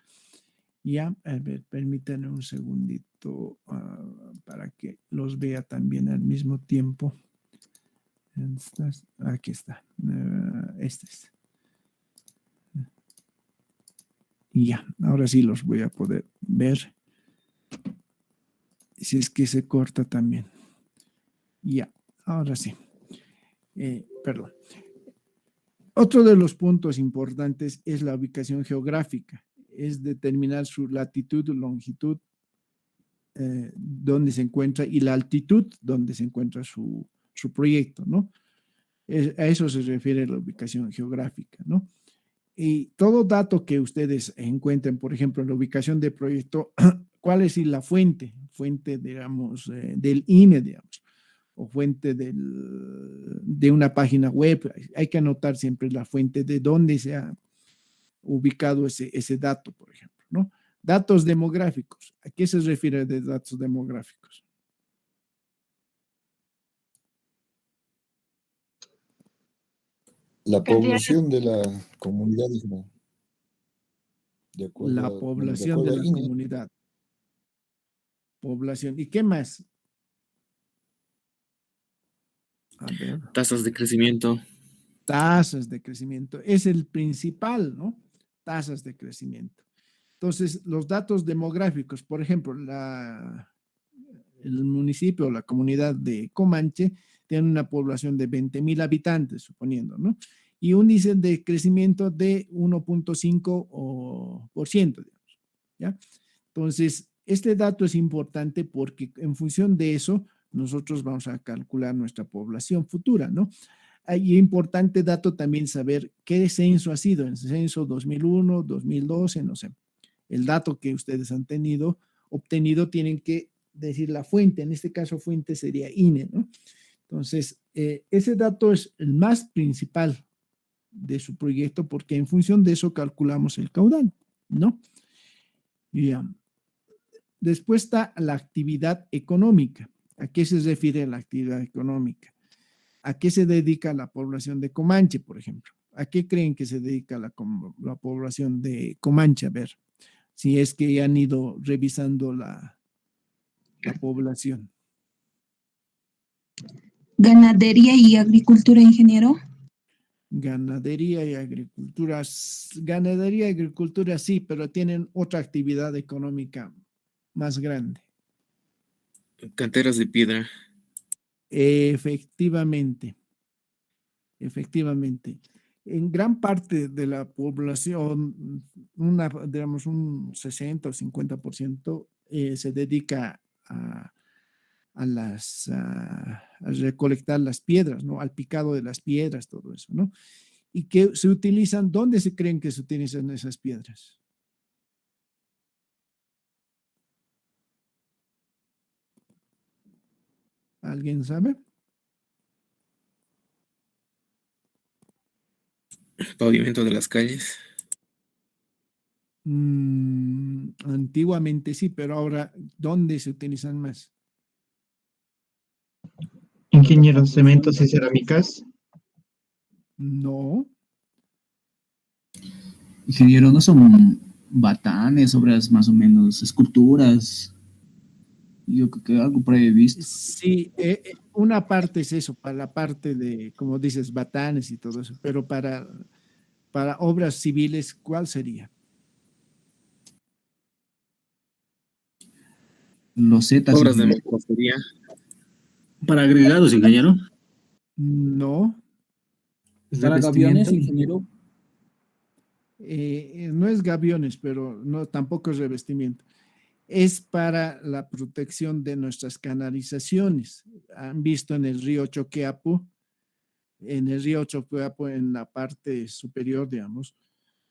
Ya, a ver, permítanme un segundito para que los vea también al mismo tiempo. Aquí está. Este es. Y ya, ahora sí los voy a poder ver. Si es que se corta también. Ya, ahora sí. Perdón. Otro de los puntos importantes es la ubicación geográfica. Es determinar su latitud, longitud, donde se encuentra y la altitud donde se encuentra su proyecto, ¿no? A eso se refiere la ubicación geográfica, ¿no? Y todo dato que ustedes encuentren, por ejemplo, la ubicación de proyecto, ¿cuál es la fuente? Fuente, digamos, del INE, digamos, o fuente de una página web. Hay que anotar siempre la fuente de dónde se ha ubicado ese dato, por ejemplo, ¿no? Datos demográficos. ¿A qué se refiere de datos demográficos? La Cantidad población de la comunidad, hijo, La bueno, de población de acuerdo a la INE, comunidad. Población. ¿Y qué más? A ver. Tasas de crecimiento. Tasas de crecimiento. Es el principal, ¿no? Tasas de crecimiento. Entonces, los datos demográficos, por ejemplo, el municipio o la comunidad de Comanche tiene una población de 20,000 habitantes, suponiendo, ¿no? Y un índice de crecimiento de 1.5%, digamos, ¿ya? Entonces, este dato es importante porque en función de eso, nosotros vamos a calcular nuestra población futura, ¿no? Y importante dato también saber qué censo ha sido, el censo 2001, 2012, no sé. El dato que ustedes han obtenido, tienen que decir la fuente. En este caso, fuente sería INE, ¿no? Entonces, ese dato es el más principal de su proyecto porque en función de eso calculamos el caudal, ¿no? Ya. Después está la actividad económica. ¿A qué se refiere la actividad económica? ¿A qué se dedica la población de Comanche, por ejemplo? ¿A qué creen que se dedica la población de Comanche? A ver, si es que han ido revisando la población. Ganadería y agricultura, ingeniero. Ganadería y agricultura. Ganadería y agricultura sí, pero tienen otra actividad económica más grande. Canteras de piedra. Efectivamente. En gran parte de la población, digamos un 60 o 50% se dedica a recolectar las piedras, ¿no? Al picado de las piedras, todo eso, ¿no? Y que se utilizan, ¿dónde se creen que se utilizan esas piedras? ¿Alguien sabe? Pavimento de las calles. Antiguamente sí, pero ahora, ¿dónde se utilizan más? Ingeniero, cementos y cerámicas. No. Ingeniero, ¿no son batanes, obras más o menos, esculturas? Yo creo que algo por ahí he visto. Sí, una parte es eso, para la parte de, como dices, batanes y todo eso, pero para obras civiles, ¿cuál sería? Losetas. Obras de mampostería. Para agregados, ingeniero. No. Para gaviones, ingeniero. No es gaviones, pero no, tampoco es revestimiento. Es para la protección de nuestras canalizaciones. Han visto en el río Choqueapu, en la parte superior, digamos,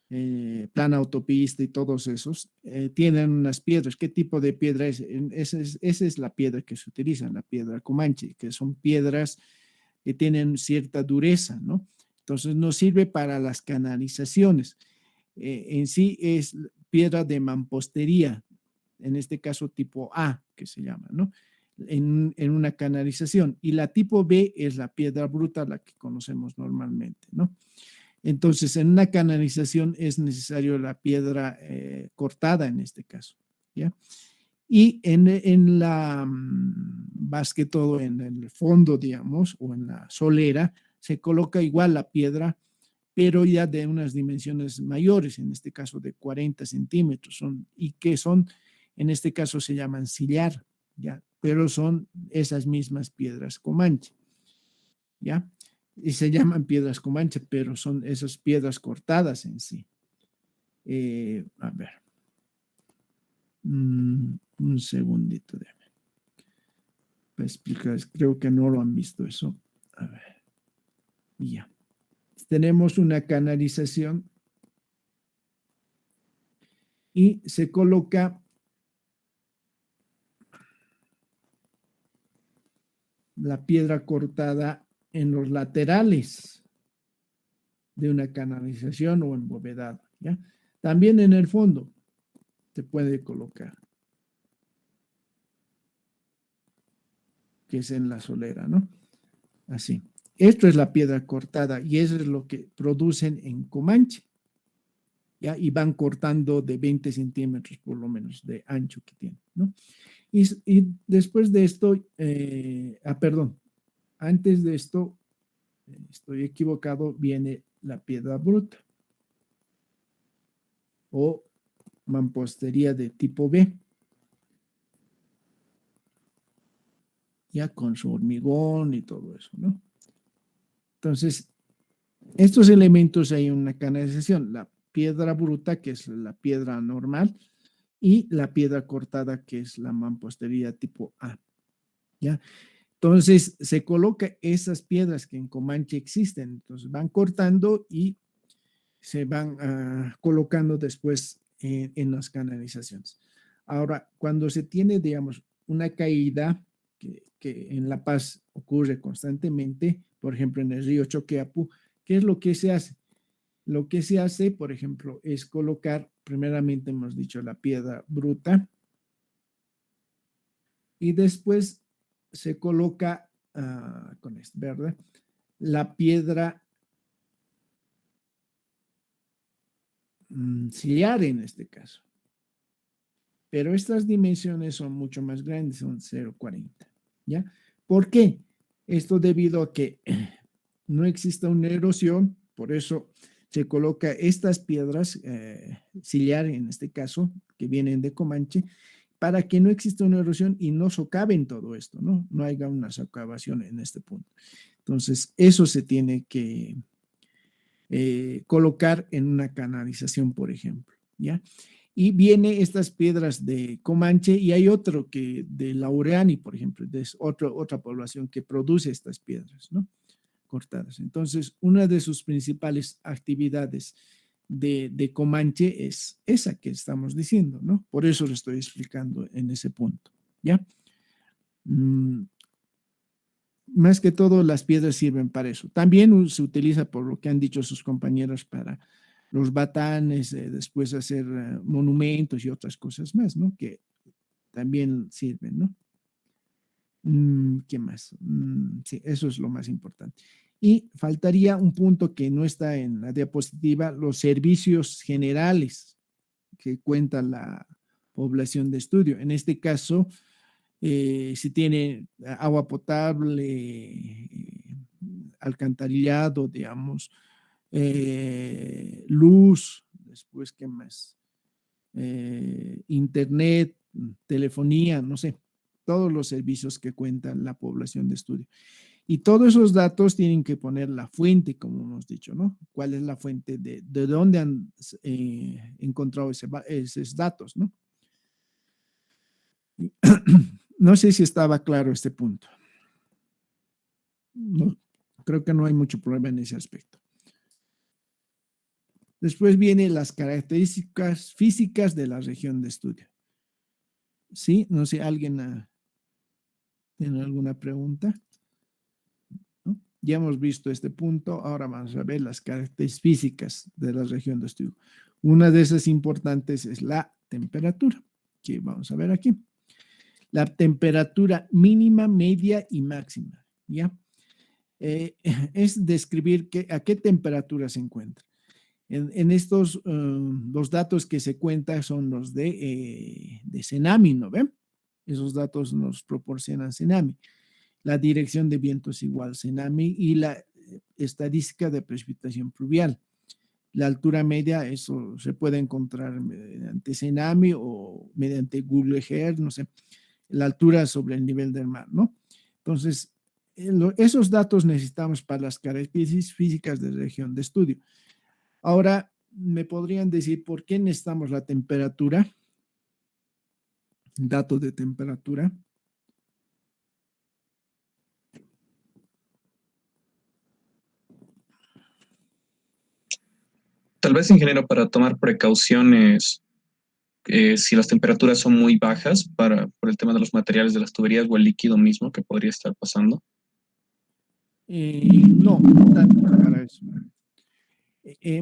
Plan Autopista y todos esos, tienen unas piedras. ¿Qué tipo de piedra es? Esa es la piedra que se utiliza, la piedra Comanche, que son piedras que tienen cierta dureza, ¿no? Entonces nos sirve para las canalizaciones. En sí es piedra de mampostería, en este caso tipo A, que se llama, ¿no? En una canalización. Y la tipo B es la piedra bruta, la que conocemos normalmente, ¿no? Entonces, en una canalización es necesario la piedra cortada en este caso, ¿ya? Y en la, más que todo en el fondo, digamos, o en la solera, se coloca igual la piedra, pero ya de unas dimensiones mayores, en este caso de 40 centímetros, y que son, en este caso se llaman sillar, ¿ya? Pero son esas mismas piedras Comanche, ¿ya? Y se llaman piedras Comanche, pero son esas piedras cortadas en sí. A ver. Un segundito, déjame. Para explicar, creo que no lo han visto eso. A ver. Y ya. Tenemos una canalización y se coloca la piedra cortada en los laterales de una canalización o embovedado, ¿ya? También en el fondo se puede colocar, que es en la solera, ¿no? Así. Esto es la piedra cortada y eso es lo que producen en Comanche, ¿ya? Y van cortando de 20 centímetros por lo menos de ancho que tienen, ¿no? Y después de esto, perdón, antes de esto, estoy equivocado, viene la piedra bruta o mampostería de tipo B, ya con su hormigón y todo eso, ¿no? Entonces, estos elementos hay una canalización, la piedra bruta, que es la piedra normal, y la piedra cortada, que es la mampostería tipo A, ¿ya? Entonces, se coloca esas piedras que en Comanche existen, entonces van cortando y se van colocando después en las canalizaciones. Ahora, cuando se tiene, digamos, una caída que en La Paz ocurre constantemente, por ejemplo, en el río Choqueapú, ¿qué es lo que se hace? Lo que se hace, por ejemplo, es colocar, primeramente hemos dicho, la piedra bruta y después se coloca con esto, ¿verdad? La piedra sillar en este caso. Pero estas dimensiones son mucho más grandes, son 0,40, ¿ya? ¿Por qué? Esto debido a que no existe una erosión, por eso se coloca estas piedras sillar en este caso, que vienen de Comanche, para que no exista una erosión y no socaven todo esto, ¿no? No haya una socavación en este punto. Entonces, eso se tiene que colocar en una canalización, por ejemplo, ¿ya? Y viene estas piedras de Comanche y hay otro que de Laureani, por ejemplo, es otra población que produce estas piedras, ¿no? Cortadas. Entonces, una de sus principales actividades de Comanche es esa que estamos diciendo, ¿no? Por eso lo estoy explicando en ese punto, ¿ya? Más que todo, las piedras sirven para eso. También se utiliza, por lo que han dicho sus compañeros, para los batanes, después hacer monumentos y otras cosas más, ¿no? Que también sirven, ¿no? ¿Qué más? Sí, eso es lo más importante. Y faltaría un punto que no está en la diapositiva, los servicios generales que cuenta la población de estudio. En este caso, si tiene agua potable, alcantarillado, digamos, luz, después, ¿qué más? Internet, telefonía, no sé, todos los servicios que cuenta la población de estudio. Y todos esos datos tienen que poner la fuente, como hemos dicho, ¿no? ¿Cuál es la fuente de dónde han encontrado esos datos, ¿no? No sé si estaba claro este punto. No, creo que no hay mucho problema en ese aspecto. Después vienen las características físicas de la región de estudio. ¿Sí? No sé, ¿alguien tiene alguna pregunta? ¿No? Ya hemos visto este punto, ahora vamos a ver las características físicas de la región de estudio. Una de esas importantes es la temperatura, que vamos a ver aquí. La temperatura mínima, media y máxima, ¿ya? Es describir a qué temperatura se encuentra. En estos, los datos que se cuentan son los de Cenami, ¿no ven? Esos datos nos proporcionan Cenami. La dirección de viento es igual Cenami y la estadística de precipitación pluvial. La altura media, eso se puede encontrar mediante Cenami o mediante Google Earth, no sé, la altura sobre el nivel del mar, ¿no? Entonces, esos datos necesitamos para las características físicas de región de estudio. Ahora, ¿me podrían decir por qué necesitamos la temperatura? Datos de temperatura. Tal vez, ingeniero, para tomar precauciones si las temperaturas son muy bajas por el tema de los materiales de las tuberías o el líquido mismo que podría estar pasando. No, no tanto para eso.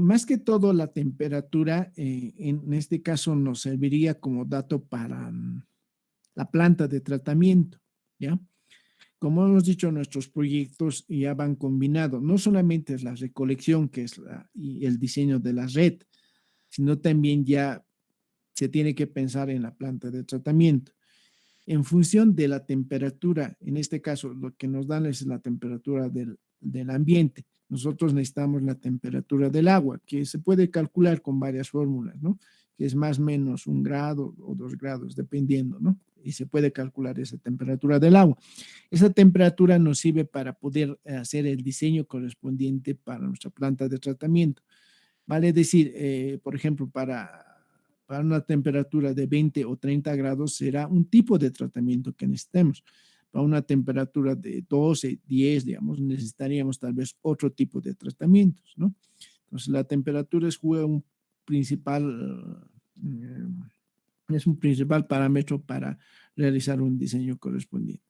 Más que todo, la temperatura, en este caso, nos serviría como dato para la planta de tratamiento, ¿ya? Como hemos dicho, nuestros proyectos ya van combinados. No solamente es la recolección, que es y el diseño de la red, sino también ya se tiene que pensar en la planta de tratamiento. En función de la temperatura, en este caso, lo que nos dan es la temperatura del ambiente. Nosotros necesitamos la temperatura del agua, que se puede calcular con varias fórmulas, ¿no? Que es más o menos 1 grado o 2 grados, dependiendo, ¿no? Y se puede calcular esa temperatura del agua. Esa temperatura nos sirve para poder hacer el diseño correspondiente para nuestra planta de tratamiento. Vale decir, por ejemplo, para una temperatura de 20 o 30 grados será un tipo de tratamiento que necesitemos. Para una temperatura de 12, 10, digamos, necesitaríamos tal vez otro tipo de tratamientos, ¿no? Entonces, la temperatura es un principal parámetro para realizar un diseño correspondiente.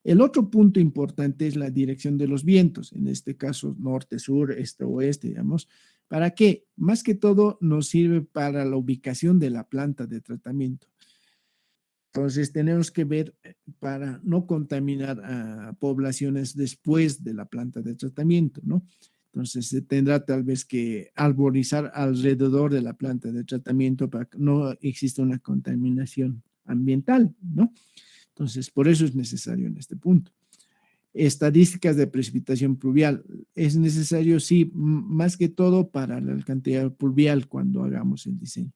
El otro punto importante es la dirección de los vientos, en este caso norte, sur, este, oeste, digamos. ¿Para qué? Más que todo nos sirve para la ubicación de la planta de tratamiento. Entonces tenemos que ver para no contaminar a poblaciones después de la planta de tratamiento, ¿no? Entonces se tendrá tal vez que arborizar alrededor de la planta de tratamiento para que no exista una contaminación ambiental, ¿no? Entonces, por eso es necesario en este punto. Estadísticas de precipitación pluvial. Es necesario, sí, más que todo para la cantidad pluvial cuando hagamos el diseño.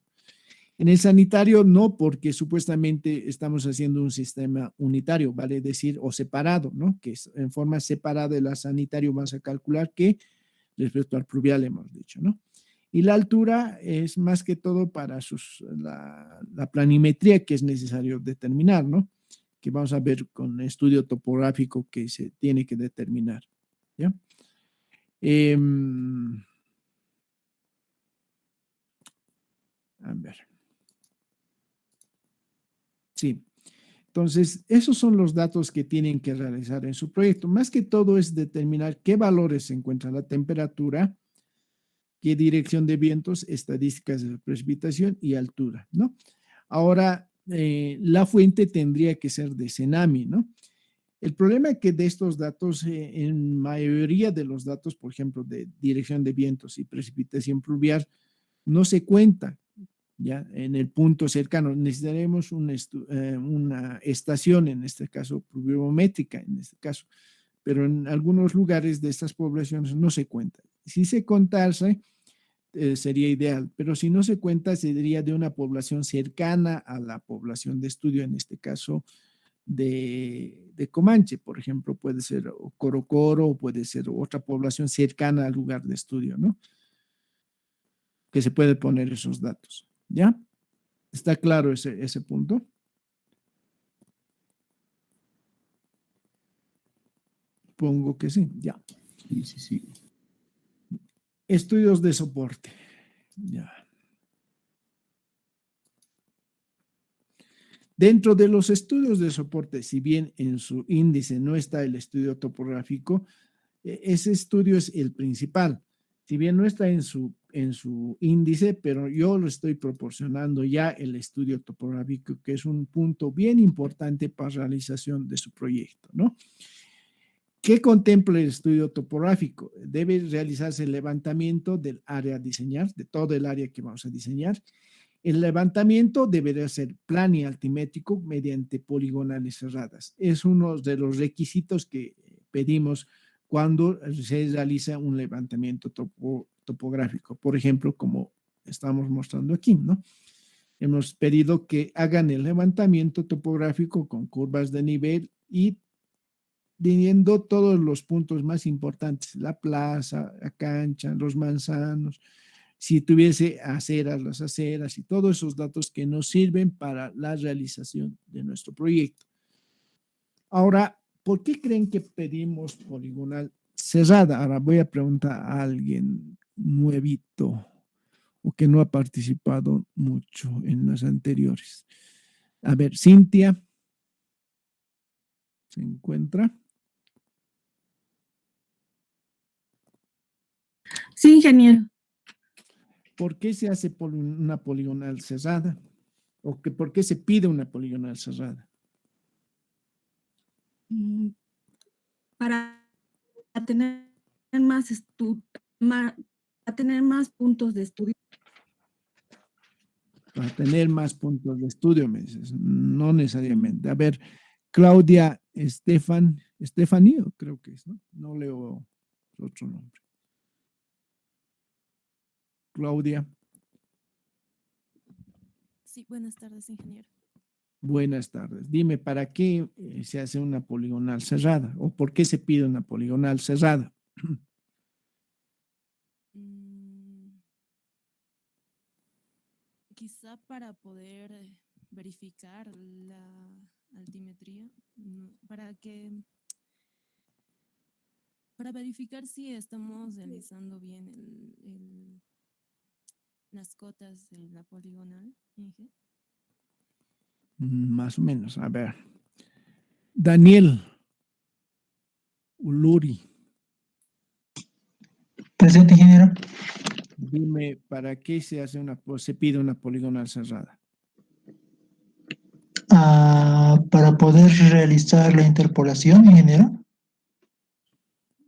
En el sanitario no, porque supuestamente estamos haciendo un sistema unitario, vale decir, o separado, ¿no? Que en forma separada de la sanitario vas a calcular que respecto al pluvial hemos dicho, ¿no? Y la altura es más que todo para la planimetría que es necesario determinar, ¿no? Que vamos a ver con estudio topográfico que se tiene que determinar, ¿ya? A ver. Sí. Entonces, esos son los datos que tienen que realizar en su proyecto. Más que todo es determinar qué valores se encuentra la temperatura, qué dirección de vientos, estadísticas de precipitación y altura, ¿no? Ahora, la fuente tendría que ser de Cenami, ¿no? El problema es que de estos datos, en mayoría de los datos, por ejemplo, de dirección de vientos y precipitación pluvial, no se cuenta, ¿ya? En el punto cercano. Necesitaremos una estación, en este caso, pluviométrica, en este caso, pero en algunos lugares de estas poblaciones no se cuenta. Si se contase, sería ideal, pero si no se cuenta, sería de una población cercana a la población de estudio, en este caso de Comanche, por ejemplo, puede ser Corocoro, o puede ser otra población cercana al lugar de estudio, ¿no? Que se puede poner esos datos, ¿ya? ¿Está claro ese punto? Pongo que sí, ya. Sí. Estudios de soporte. Ya. Dentro de los estudios de soporte, si bien en su índice no está el estudio topográfico, ese estudio es el principal. Si bien no está en su índice, pero yo lo estoy proporcionando ya el estudio topográfico, que es un punto bien importante para la realización de su proyecto, ¿no? ¿Qué contempla el estudio topográfico? Debe realizarse el levantamiento del área a diseñar, de todo el área que vamos a diseñar. El levantamiento deberá ser plano y altimétrico mediante poligonales cerradas. Es uno de los requisitos que pedimos cuando se realiza un levantamiento topográfico. Por ejemplo, como estamos mostrando aquí, ¿no? Hemos pedido que hagan el levantamiento topográfico con curvas de nivel y teniendo todos los puntos más importantes, la plaza, la cancha, los manzanos, si tuviese aceras, las aceras y todos esos datos que nos sirven para la realización de nuestro proyecto. Ahora, ¿por qué creen que pedimos poligonal cerrada? Ahora voy a preguntar a alguien nuevito o que no ha participado mucho en las anteriores. A ver, Cintia, ¿se encuentra? Sí, ingeniero. ¿Por qué se hace una poligonal cerrada? ¿O que por qué se pide una poligonal cerrada? Para tener más para tener más puntos de estudio. Para tener más puntos de estudio, me dices. No necesariamente. A ver, Claudia Estefanía, creo que es, ¿no? No leo otro nombre. Claudia. Sí, buenas tardes, ingeniero. Buenas tardes. Dime, ¿para qué se hace una poligonal cerrada? ¿O por qué se pide una poligonal cerrada? Quizá para poder verificar la altimetría, para verificar si estamos realizando bien las cotas de la poligonal, Inge. Más o menos, a ver. Daniel Uluri. Presente, ingeniero. Dime, ¿para qué se pide una poligonal cerrada? Para poder realizar la interpolación, ingeniero.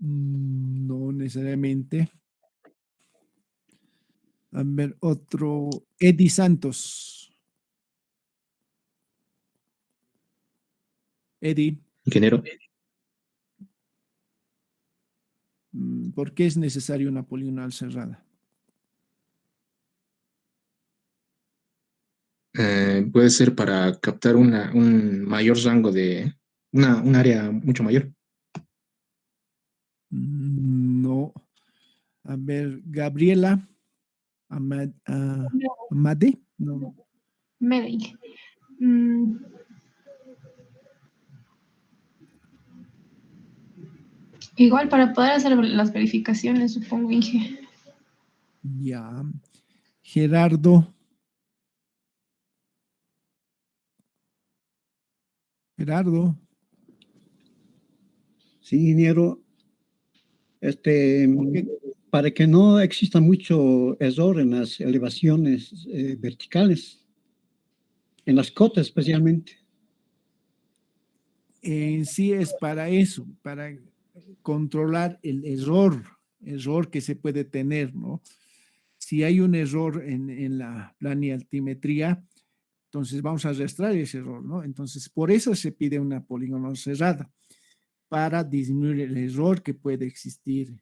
No necesariamente. A ver, otro. Eddie Santos. Eddie. Ingeniero. ¿Por qué es necesario una poligonal cerrada? Puede ser para captar un mayor rango de un área mucho mayor. No. A ver, Gabriela Amade. No. Mary. Igual para poder hacer las verificaciones, supongo, Inge. Ya. Gerardo. Sí, ingeniero. Para que no exista mucho error en las elevaciones verticales, en las cotas especialmente. En sí es para eso, para controlar el error que se puede tener, ¿no? Si hay un error en la planialtimetría, entonces vamos a arrastrar ese error, ¿no? Entonces, por eso se pide una poligonal cerrada, para disminuir el error que puede existir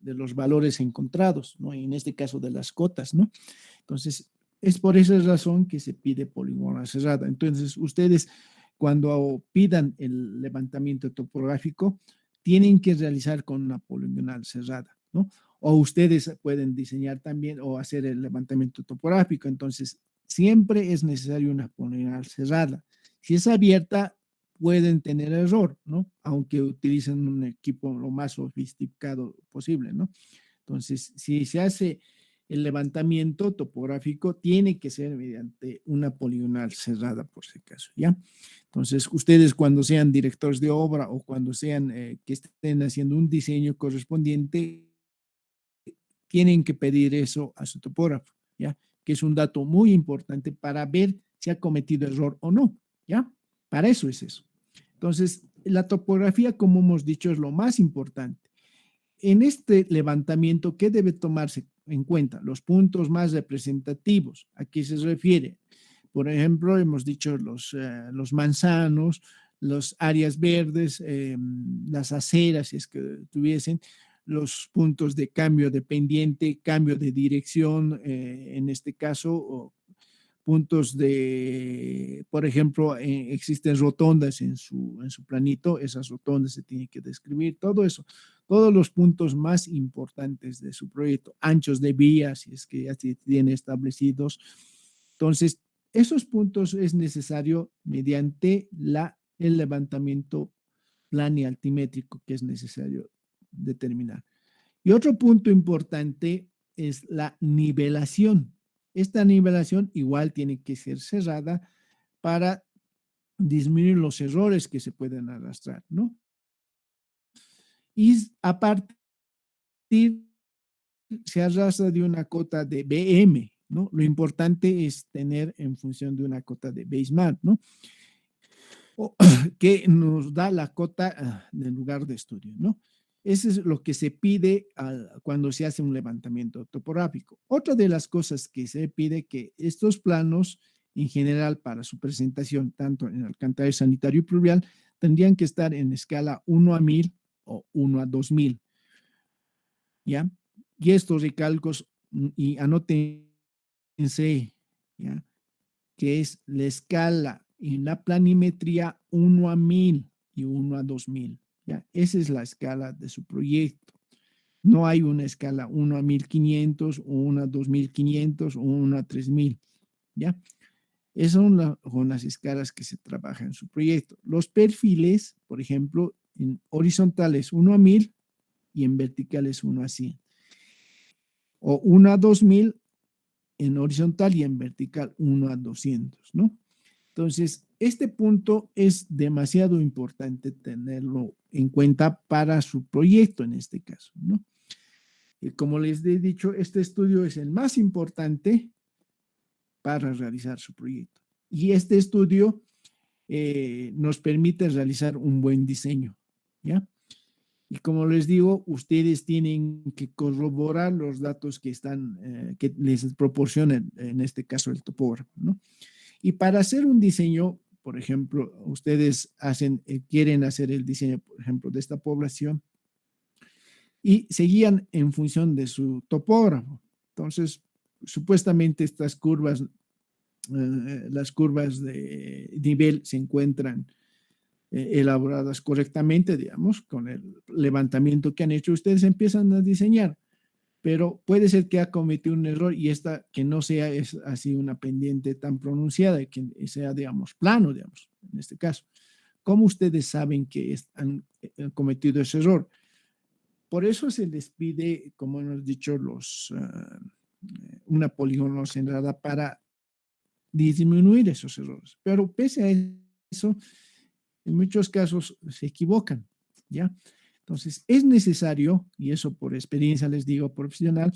de los valores encontrados, ¿no? En este caso de las cotas, ¿no? Entonces, es por esa razón que se pide poligonal cerrada. Entonces, ustedes cuando pidan el levantamiento topográfico, tienen que realizar con una poligonal cerrada, ¿no? O ustedes pueden diseñar también o hacer el levantamiento topográfico. Entonces, siempre es necesario una poligonal cerrada. Si es abierta, pueden tener error, ¿no? Aunque utilicen un equipo lo más sofisticado posible, ¿no? Entonces, si se hace el levantamiento topográfico tiene que ser mediante una poligonal cerrada, por si acaso, ¿ya? Entonces, ustedes cuando sean directores de obra o cuando sean que estén haciendo un diseño correspondiente, tienen que pedir eso a su topógrafo, ¿ya? Que es un dato muy importante para ver si ha cometido error o no, ¿ya? Para eso es eso. Entonces, la topografía, como hemos dicho, es lo más importante. En este levantamiento, ¿qué debe tomarse en cuenta? Los puntos más representativos. ¿A qué se refiere? Por ejemplo, hemos dicho los manzanos, las áreas verdes, las aceras, si es que tuviesen, los puntos de cambio de pendiente, cambio de dirección, en este caso, o puntos de, por ejemplo, existen rotondas en su planito, esas rotondas se tienen que describir, todo eso, todos los puntos más importantes de su proyecto, anchos de vías, si es que ya se tienen establecidos. Entonces, esos puntos es necesario mediante el levantamiento planialtimétrico que es necesario determinar. Y otro punto importante es la nivelación. Esta nivelación igual tiene que ser cerrada para disminuir los errores que se pueden arrastrar, ¿no? Y a partir se arrastra de una cota de BM, ¿no? Lo importante es tener en función de una cota de Basemap, ¿no? Que nos da la cota del lugar de estudio, ¿no? Eso es lo que se pide cuando se hace un levantamiento topográfico. Otra de las cosas que se pide que estos planos, en general, para su presentación, tanto en alcantarillado sanitario y pluvial, tendrían que estar en escala 1:1000 o 1:2000, ¿ya? Y estos recalcos, y anótense, ¿ya? Que es la escala en la planimetría 1:1000 y 1:2000. ¿Ya? Esa es la escala de su proyecto. No hay una escala 1:1500 o 1:2500 o 1:3000. ¿Ya? Esas son las escalas que se trabajan en su proyecto. Los perfiles, por ejemplo, en horizontales 1:1000 y en verticales 1:100. O 1:2000 en horizontal y en vertical 1:200, ¿no? Entonces, este punto es demasiado importante tenerlo en cuenta para su proyecto en este caso, ¿no? Y como les he dicho, este estudio es el más importante para realizar su proyecto. Y este estudio nos permite realizar un buen diseño, ¿ya? Y como les digo, ustedes tienen que corroborar los datos que que les proporcionan, en este caso, el topógrafo, ¿no? Y para hacer un diseño, por ejemplo, ustedes quieren hacer el diseño, por ejemplo, de esta población y se guían en función de su topógrafo. Entonces, supuestamente estas curvas, las curvas de nivel se encuentran elaboradas correctamente, digamos, con el levantamiento que han hecho. Ustedes empiezan a diseñar, pero puede ser que ha cometido un error y que no sea así una pendiente tan pronunciada, que sea, digamos, plano, digamos, en este caso. ¿Cómo ustedes saben que han cometido ese error? Por eso se les pide, como hemos dicho, una polígono cerrada para disminuir esos errores. Pero pese a eso, en muchos casos se equivocan, ¿ya? Entonces, es necesario, y eso por experiencia les digo profesional,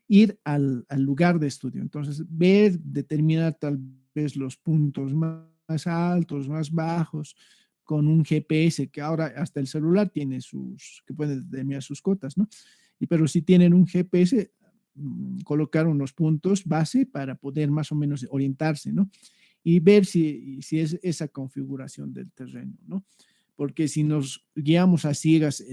ir al lugar de estudio. Entonces, determinar tal vez los puntos más altos, más bajos, con un GPS, que ahora hasta el celular tiene que puede determinar sus cotas, ¿no? Pero si tienen un GPS, colocar unos puntos base para poder más o menos orientarse, ¿no? Y ver si es esa configuración del terreno, ¿no? Porque si nos guiamos a ciegas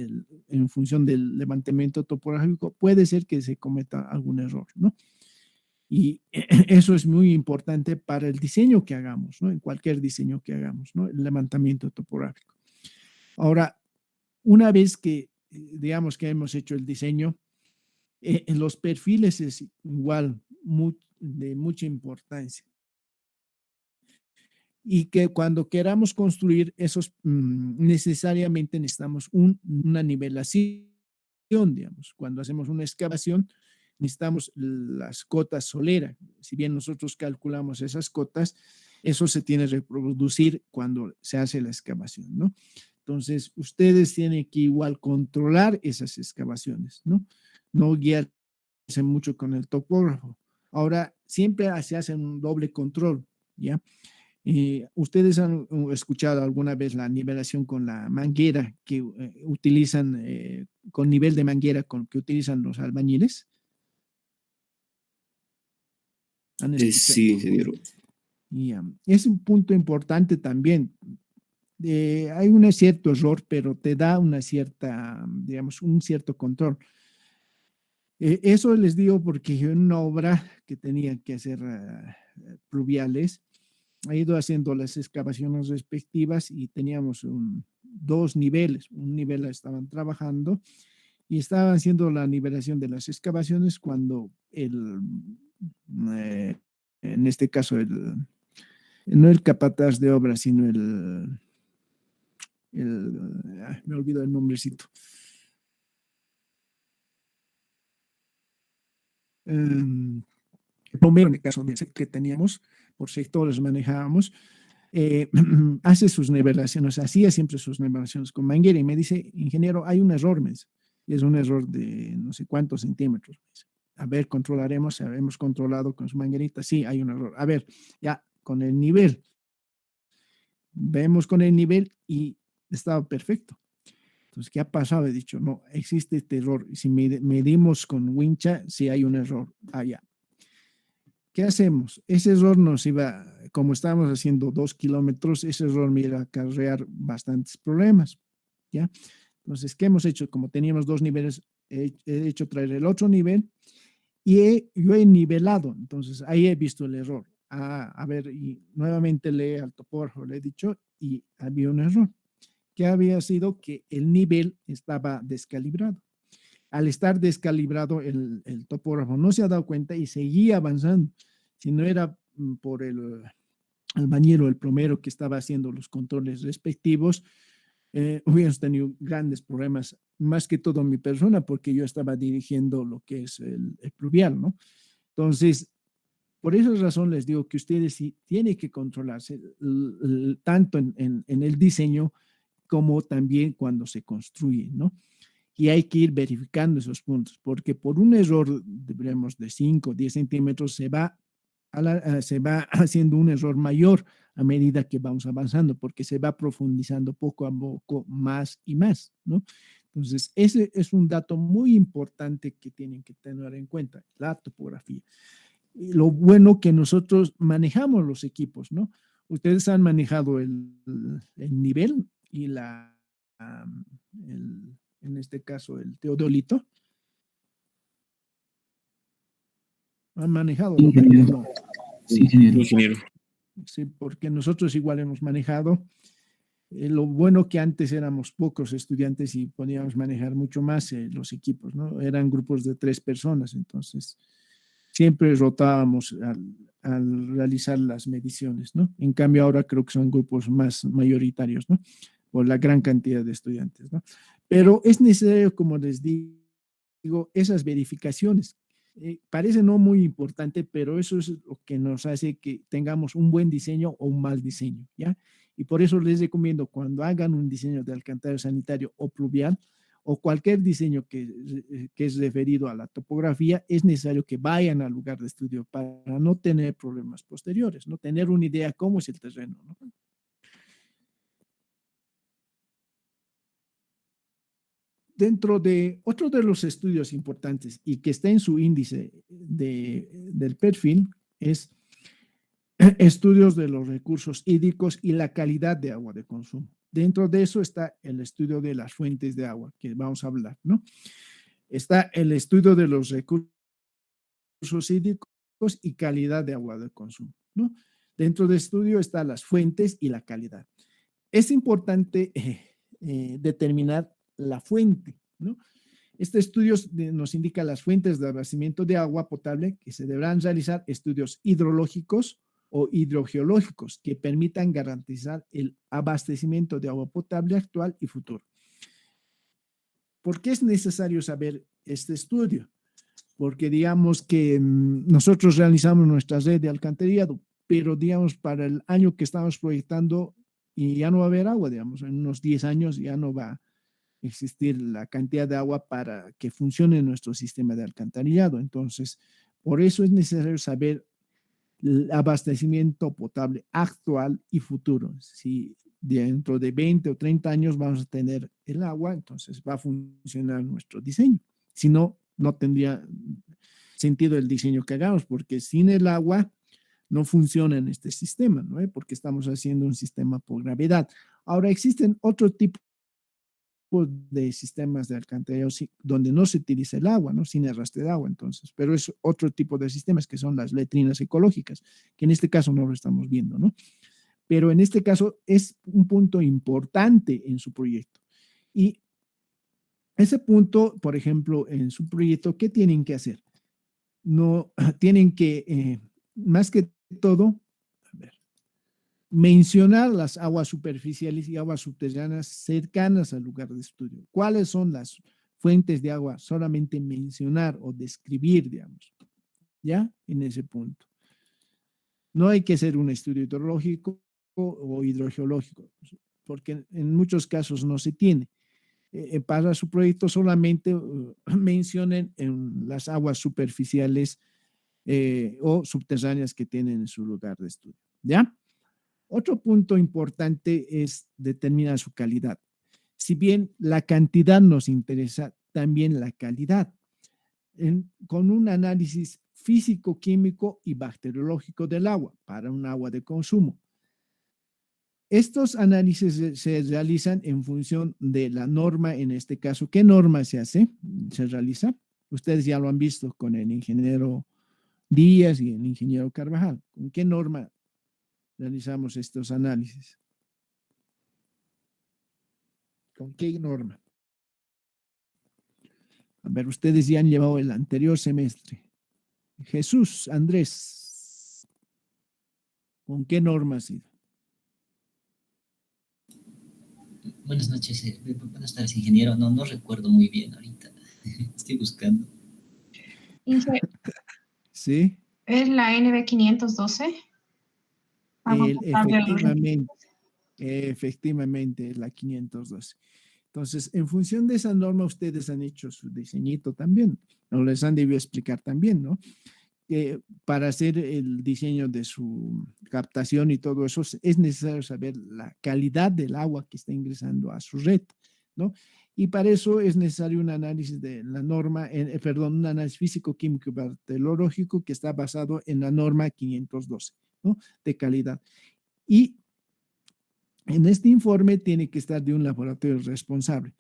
en función del levantamiento topográfico, puede ser que se cometa algún error, ¿no? Y eso es muy importante para el diseño que hagamos, ¿no? En cualquier diseño que hagamos, ¿no? El levantamiento topográfico. Ahora, una vez que, digamos que hemos hecho el diseño, en los perfiles es igual de mucha importancia. Y que cuando queramos construir esos, necesariamente necesitamos una nivelación, digamos. Cuando hacemos una excavación, necesitamos las cotas solera. Si bien nosotros calculamos esas cotas, eso se tiene que reproducir cuando se hace la excavación, ¿no? Entonces, ustedes tienen que igual controlar esas excavaciones, ¿no? No guiarse mucho con el topógrafo. Ahora, siempre se hace un doble control, ¿ya? ¿Ustedes han escuchado alguna vez la nivelación con la manguera que utilizan, con nivel de manguera que utilizan los albañiles? ¿Han escuchado? Sí, ingeniero. Ya. Es un punto importante también. Hay un cierto error, pero te da una cierta, digamos, un cierto control. Eso les digo porque en una obra que tenía que hacer pluviales, he ido haciendo las excavaciones respectivas y teníamos dos niveles. Un nivel estaban trabajando y estaban haciendo la nivelación de las excavaciones cuando en este caso, no el capataz de obra, sino me olvido el nombrecito. Plomero, en el caso que teníamos, por sectores manejábamos, hace sus nivelaciones, hacía siempre sus nivelaciones con manguera y me dice, ingeniero, hay un error, me dice, es un error de no sé cuántos centímetros. Me dice. A ver, controlaremos, hemos controlado con su manguerita, sí, hay un error. A ver, ya, con el nivel, vemos con el nivel y estaba perfecto. Entonces, ¿qué ha pasado? He dicho, no, existe este error. Si medimos con wincha, sí hay un error allá. ¿Qué hacemos? Ese error nos iba, como estábamos haciendo 2 kilómetros, ese error me iba a acarrear bastantes problemas, ¿ya? Entonces, ¿qué hemos hecho? Como teníamos 2 niveles, he hecho traer el otro nivel y yo he nivelado. Entonces, ahí he visto el error. A ver, y nuevamente al topógrafo le he dicho y había un error. Que había sido que el nivel estaba descalibrado. Al estar descalibrado, el topógrafo no se ha dado cuenta y seguía avanzando. Si no era por el albañil o el plomero que estaba haciendo los controles respectivos, hubiéramos tenido grandes problemas, más que todo mi persona, porque yo estaba dirigiendo lo que es el pluvial, ¿no? Entonces, por esa razón les digo que ustedes sí tienen que controlarse tanto en el diseño como también cuando se construye, ¿no? Y hay que ir verificando esos puntos, porque por un error, digamos, de 5 o 10 centímetros, se va haciendo un error mayor a medida que vamos avanzando, porque se va profundizando poco a poco más y más, ¿no? Entonces, ese es un dato muy importante que tienen que tener en cuenta, la topografía. Y lo bueno que nosotros manejamos los equipos, ¿no? Ustedes han manejado el nivel y en este caso, el teodolito. ¿Han manejado? Sí, ingeniero. No. Sí, ingeniero. Sí, porque nosotros igual hemos manejado. Lo bueno que antes éramos pocos estudiantes y podíamos manejar mucho más los equipos, ¿no? Eran grupos de 3 personas, entonces siempre rotábamos al realizar las mediciones, ¿no? En cambio ahora creo que son grupos más mayoritarios, ¿no? Por la gran cantidad de estudiantes, ¿no? Pero es necesario, como les digo, esas verificaciones. Parece no muy importante, pero eso es lo que nos hace que tengamos un buen diseño o un mal diseño, ¿ya? Y por eso les recomiendo cuando hagan un diseño de alcantarillado sanitario o pluvial o cualquier diseño que es referido a la topografía, es necesario que vayan al lugar de estudio para no tener problemas posteriores, no tener una idea cómo es el terreno, ¿no? Dentro de otro de los estudios importantes y que está en su índice del perfil es estudios de los recursos hídricos y la calidad de agua de consumo. Dentro de eso está el estudio de las fuentes de agua, que vamos a hablar, ¿no? Está el estudio de los recursos hídricos y calidad de agua de consumo, ¿no? Dentro del estudio están las fuentes y la calidad. Es importante determinar la fuente, ¿no? Este estudio nos indica las fuentes de abastecimiento de agua potable que se deberán realizar estudios hidrológicos o hidrogeológicos que permitan garantizar el abastecimiento de agua potable actual y futuro. ¿Por qué es necesario saber este estudio? porque digamos que nosotros realizamos nuestra red de alcantarillado, pero digamos para el año que estamos proyectando y ya no va a haber agua, digamos, en unos 10 años ya no va a existir la cantidad de agua para que funcione nuestro sistema de alcantarillado. Entonces, por eso es necesario saber el abastecimiento potable actual y futuro. Si dentro de 20 o 30 años vamos a tener el agua, entonces va a funcionar nuestro diseño. Si no, no tendría sentido el diseño que hagamos, porque sin el agua no funciona en este sistema, ¿no? Porque estamos haciendo un sistema por gravedad. Ahora, existen otro tipo de sistemas de alcantarillado donde no se utiliza el agua, ¿no? Sin arrastre de agua, entonces, pero es otro tipo de sistemas que son las letrinas ecológicas, que en este caso no lo estamos viendo, ¿no? Pero en este caso es un punto importante en su proyecto. Y ese punto, por ejemplo, en su proyecto, ¿qué tienen que hacer? No, tienen que, más que todo, mencionar las aguas superficiales y aguas subterráneas cercanas al lugar de estudio. ¿Cuáles son las fuentes de agua? Solamente mencionar o describir, digamos, ¿ya? En ese punto. No hay que hacer un estudio hidrológico o hidrogeológico, porque en muchos casos no se tiene. Para su proyecto solamente mencionen en las aguas superficiales o subterráneas que tienen en su lugar de estudio, ¿ya? Otro punto importante es determinar su calidad. Si bien la cantidad nos interesa, también la calidad. Con un análisis físico-químico y bacteriológico del agua para un agua de consumo. Estos análisis se realizan en función de la norma, en este caso. ¿Qué norma se hace? Se realiza. Ustedes ya lo han visto con el ingeniero Díaz y el ingeniero Carvajal. ¿Con qué norma realizamos estos análisis? ¿Con qué norma? A ver, ustedes ya han llevado el anterior semestre. Jesús, Andrés, ¿con qué norma ha sido? Buenas noches, buenas tardes, ingeniero. No recuerdo muy bien ahorita. Estoy buscando. ¿Sí? ¿Es la NB512? Efectivamente, es la 512. Entonces, en función de esa norma, ustedes han hecho su diseñito también, o les han debido explicar también, ¿no? Que para hacer el diseño de su captación y todo eso, es necesario saber la calidad del agua que está ingresando a su red, ¿no? Y para eso es necesario un análisis de la norma, un análisis físico-químico y bacteriológico que está basado en la norma 512, ¿no? De calidad. Y en este informe tiene que estar de un laboratorio responsable.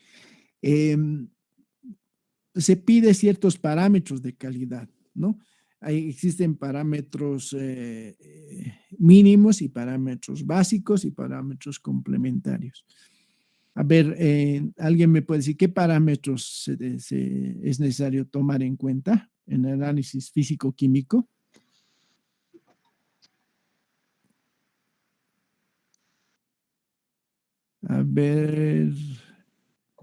Se pide ciertos parámetros de calidad, ¿no? Existen parámetros mínimos y parámetros básicos y parámetros complementarios. A ver, ¿alguien me puede decir qué parámetros es necesario tomar en cuenta en el análisis físico-químico? A ver,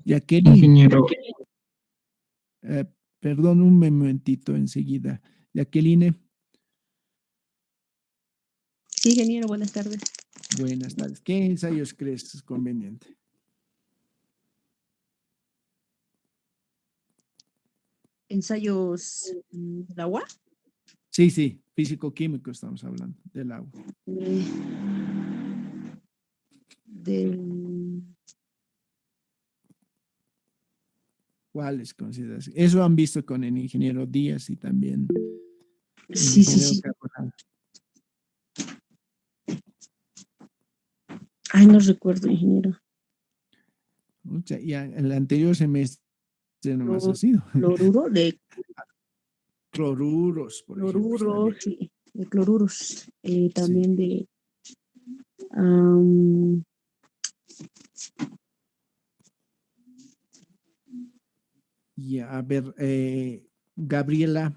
Jacqueline. Ingeniero. Perdón, un momentito enseguida. Jacqueline. Sí, ingeniero, buenas tardes. Buenas tardes. ¿Qué ensayos crees conveniente? ¿Ensayos del agua? Sí, físico-químico estamos hablando, del agua. ¿Cuáles consideras? Eso han visto con el ingeniero Díaz y también sí. Carvajal. Ay, no recuerdo, ingeniero. Ya el anterior semestre nomás ha sido. Cloruro de... Cloruros, por cloruro, ejemplo. Sí, de cloruros. También de... Ya, a ver, Gabriela.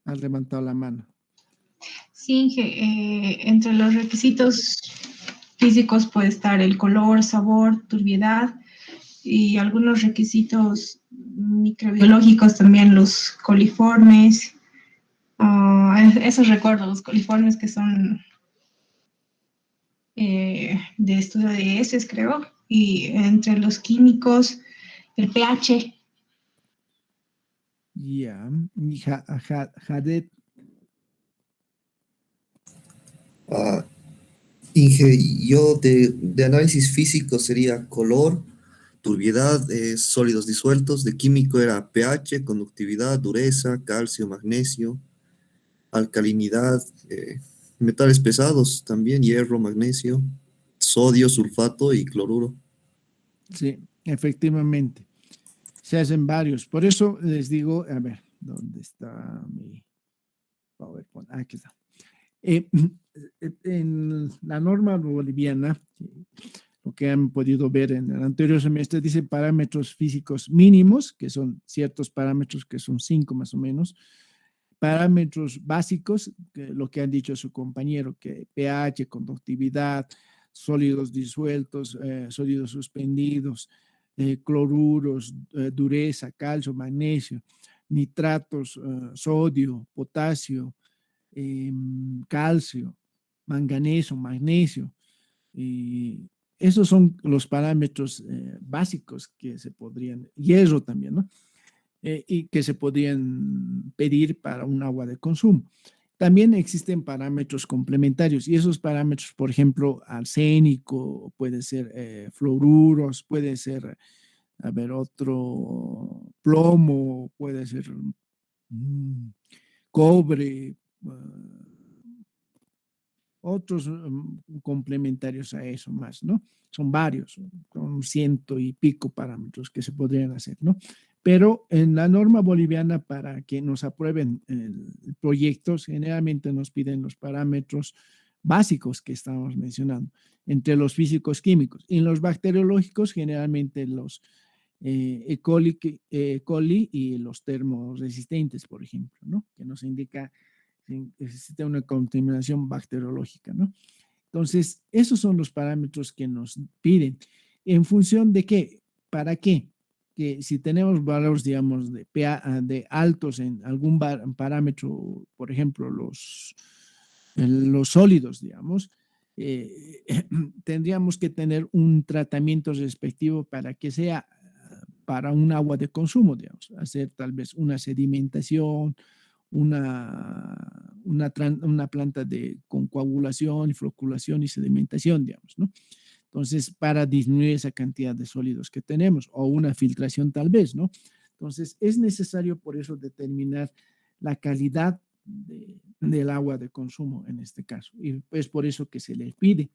Ha levantado la mano. Sí, entre los requisitos físicos puede estar el color, sabor, turbiedad y algunos requisitos microbiológicos también, los coliformes. Esos recuerdo, los coliformes que son de estudio de heces, creo, y entre los químicos, el pH. Ya, y Jadet, Inge, yo de análisis físico sería color, turbiedad, sólidos disueltos, de químico era pH, conductividad, dureza, calcio, magnesio, alcalinidad, metales pesados también, hierro, magnesio, sodio, sulfato y cloruro. sí, efectivamente. Se hacen varios. Por eso les digo, a ver, ¿dónde está mi PowerPoint? Aquí está. En la norma boliviana, lo que han podido ver en el anterior semestre, dice parámetros físicos mínimos, que son ciertos parámetros que son 5 más o menos, parámetros básicos, que lo que han dicho su compañero, que pH, conductividad, sólidos disueltos, sólidos suspendidos, cloruros, dureza, calcio, magnesio, nitratos, sodio, potasio, calcio, manganeso, magnesio. Esos son los parámetros básicos que se podrían, hierro también, ¿no? Y que se podrían pedir para un agua de consumo. También existen parámetros complementarios y esos parámetros, por ejemplo, arsénico, puede ser fluoruros, puede ser, a ver, otro plomo, puede ser cobre, otros complementarios a eso más, ¿no? Son varios, son 100 y pico parámetros que se podrían hacer, ¿no? Pero en la norma boliviana, para que nos aprueben el proyecto, generalmente nos piden los parámetros básicos que estamos mencionando, entre los físicos químicos. Y en los bacteriológicos, generalmente los E. coli y los termoresistentes, por ejemplo, ¿no? Que nos indica si existe una contaminación bacteriológica, ¿no? Entonces, esos son los parámetros que nos piden. ¿En función de qué? ¿Para qué? Que si tenemos valores, digamos, de altos en algún parámetro, por ejemplo, los sólidos, digamos, tendríamos que tener un tratamiento respectivo para que sea para un agua de consumo, digamos, hacer tal vez una sedimentación, una planta con coagulación, floculación y sedimentación, digamos, ¿no? Entonces, para disminuir esa cantidad de sólidos que tenemos, o una filtración tal vez, ¿no? Entonces, es necesario por eso determinar la calidad del agua de consumo en este caso. Y es por eso que se le pide.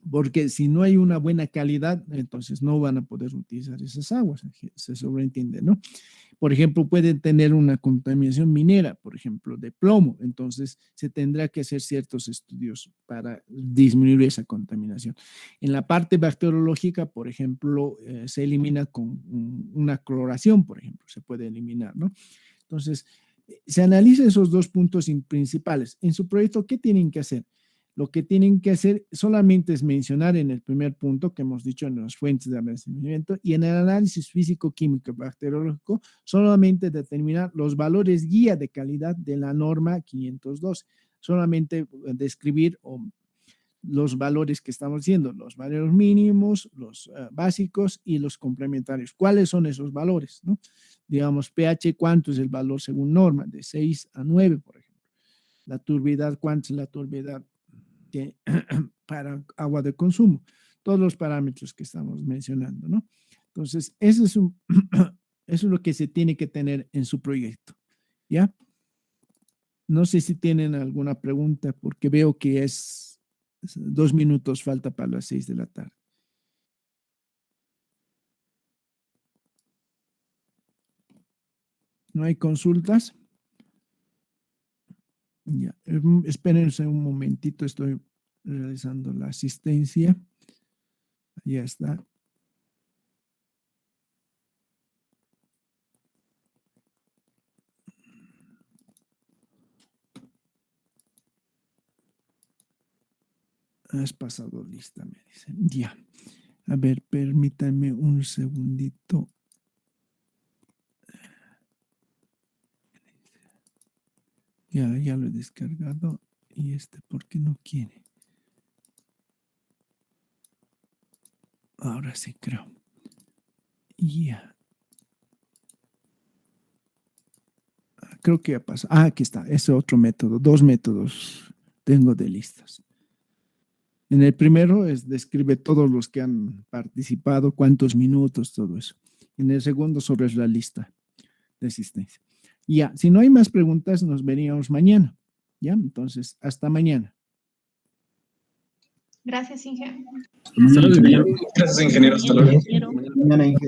Porque si no hay una buena calidad, entonces no van a poder utilizar esas aguas, se sobreentiende, ¿no? Por ejemplo, pueden tener una contaminación minera, por ejemplo, de plomo, entonces se tendrá que hacer ciertos estudios para disminuir esa contaminación. En la parte bacteriológica, por ejemplo, se elimina con una cloración, por ejemplo, se puede eliminar, ¿no? Entonces, se analiza esos dos puntos principales. En su proyecto, ¿qué tienen que hacer? Lo que tienen que hacer solamente es mencionar en el primer punto que hemos dicho en las fuentes de abastecimiento y en el análisis físico-químico y bacteriológico, solamente determinar los valores guía de calidad de la norma 502. Solamente describir los valores que estamos diciendo, los valores mínimos, los básicos y los complementarios. ¿Cuáles son esos valores? ¿No? Digamos, pH, ¿cuánto es el valor según norma? De 6 a 9, por ejemplo. La turbiedad, ¿cuánto es la turbiedad para agua de consumo? Todos los parámetros que estamos mencionando, ¿no? Entonces, eso es lo que se tiene que tener en su proyecto, ¿ya? No sé si tienen alguna pregunta, porque veo que es 2 minutos falta para las 6 de la tarde. ¿No hay consultas? Ya, espérense un momentito, estoy realizando la asistencia. Ya está. Has pasado lista, me dicen. Ya. A ver, permítanme un segundito. Ya lo he descargado. Y ¿por qué no quiere? Ahora sí creo. Ya. Creo que ya pasó. Aquí está. Ese otro método. 2 métodos tengo de listas. En el primero describe todos los que han participado, cuántos minutos, todo eso. En el segundo sobre la lista de asistencia. Ya, si no hay más preguntas, nos veríamos mañana. ¿Ya? Entonces, hasta mañana. Gracias, ingeniero. Gracias, ingeniero. Hasta luego. Mañana, ingeniero.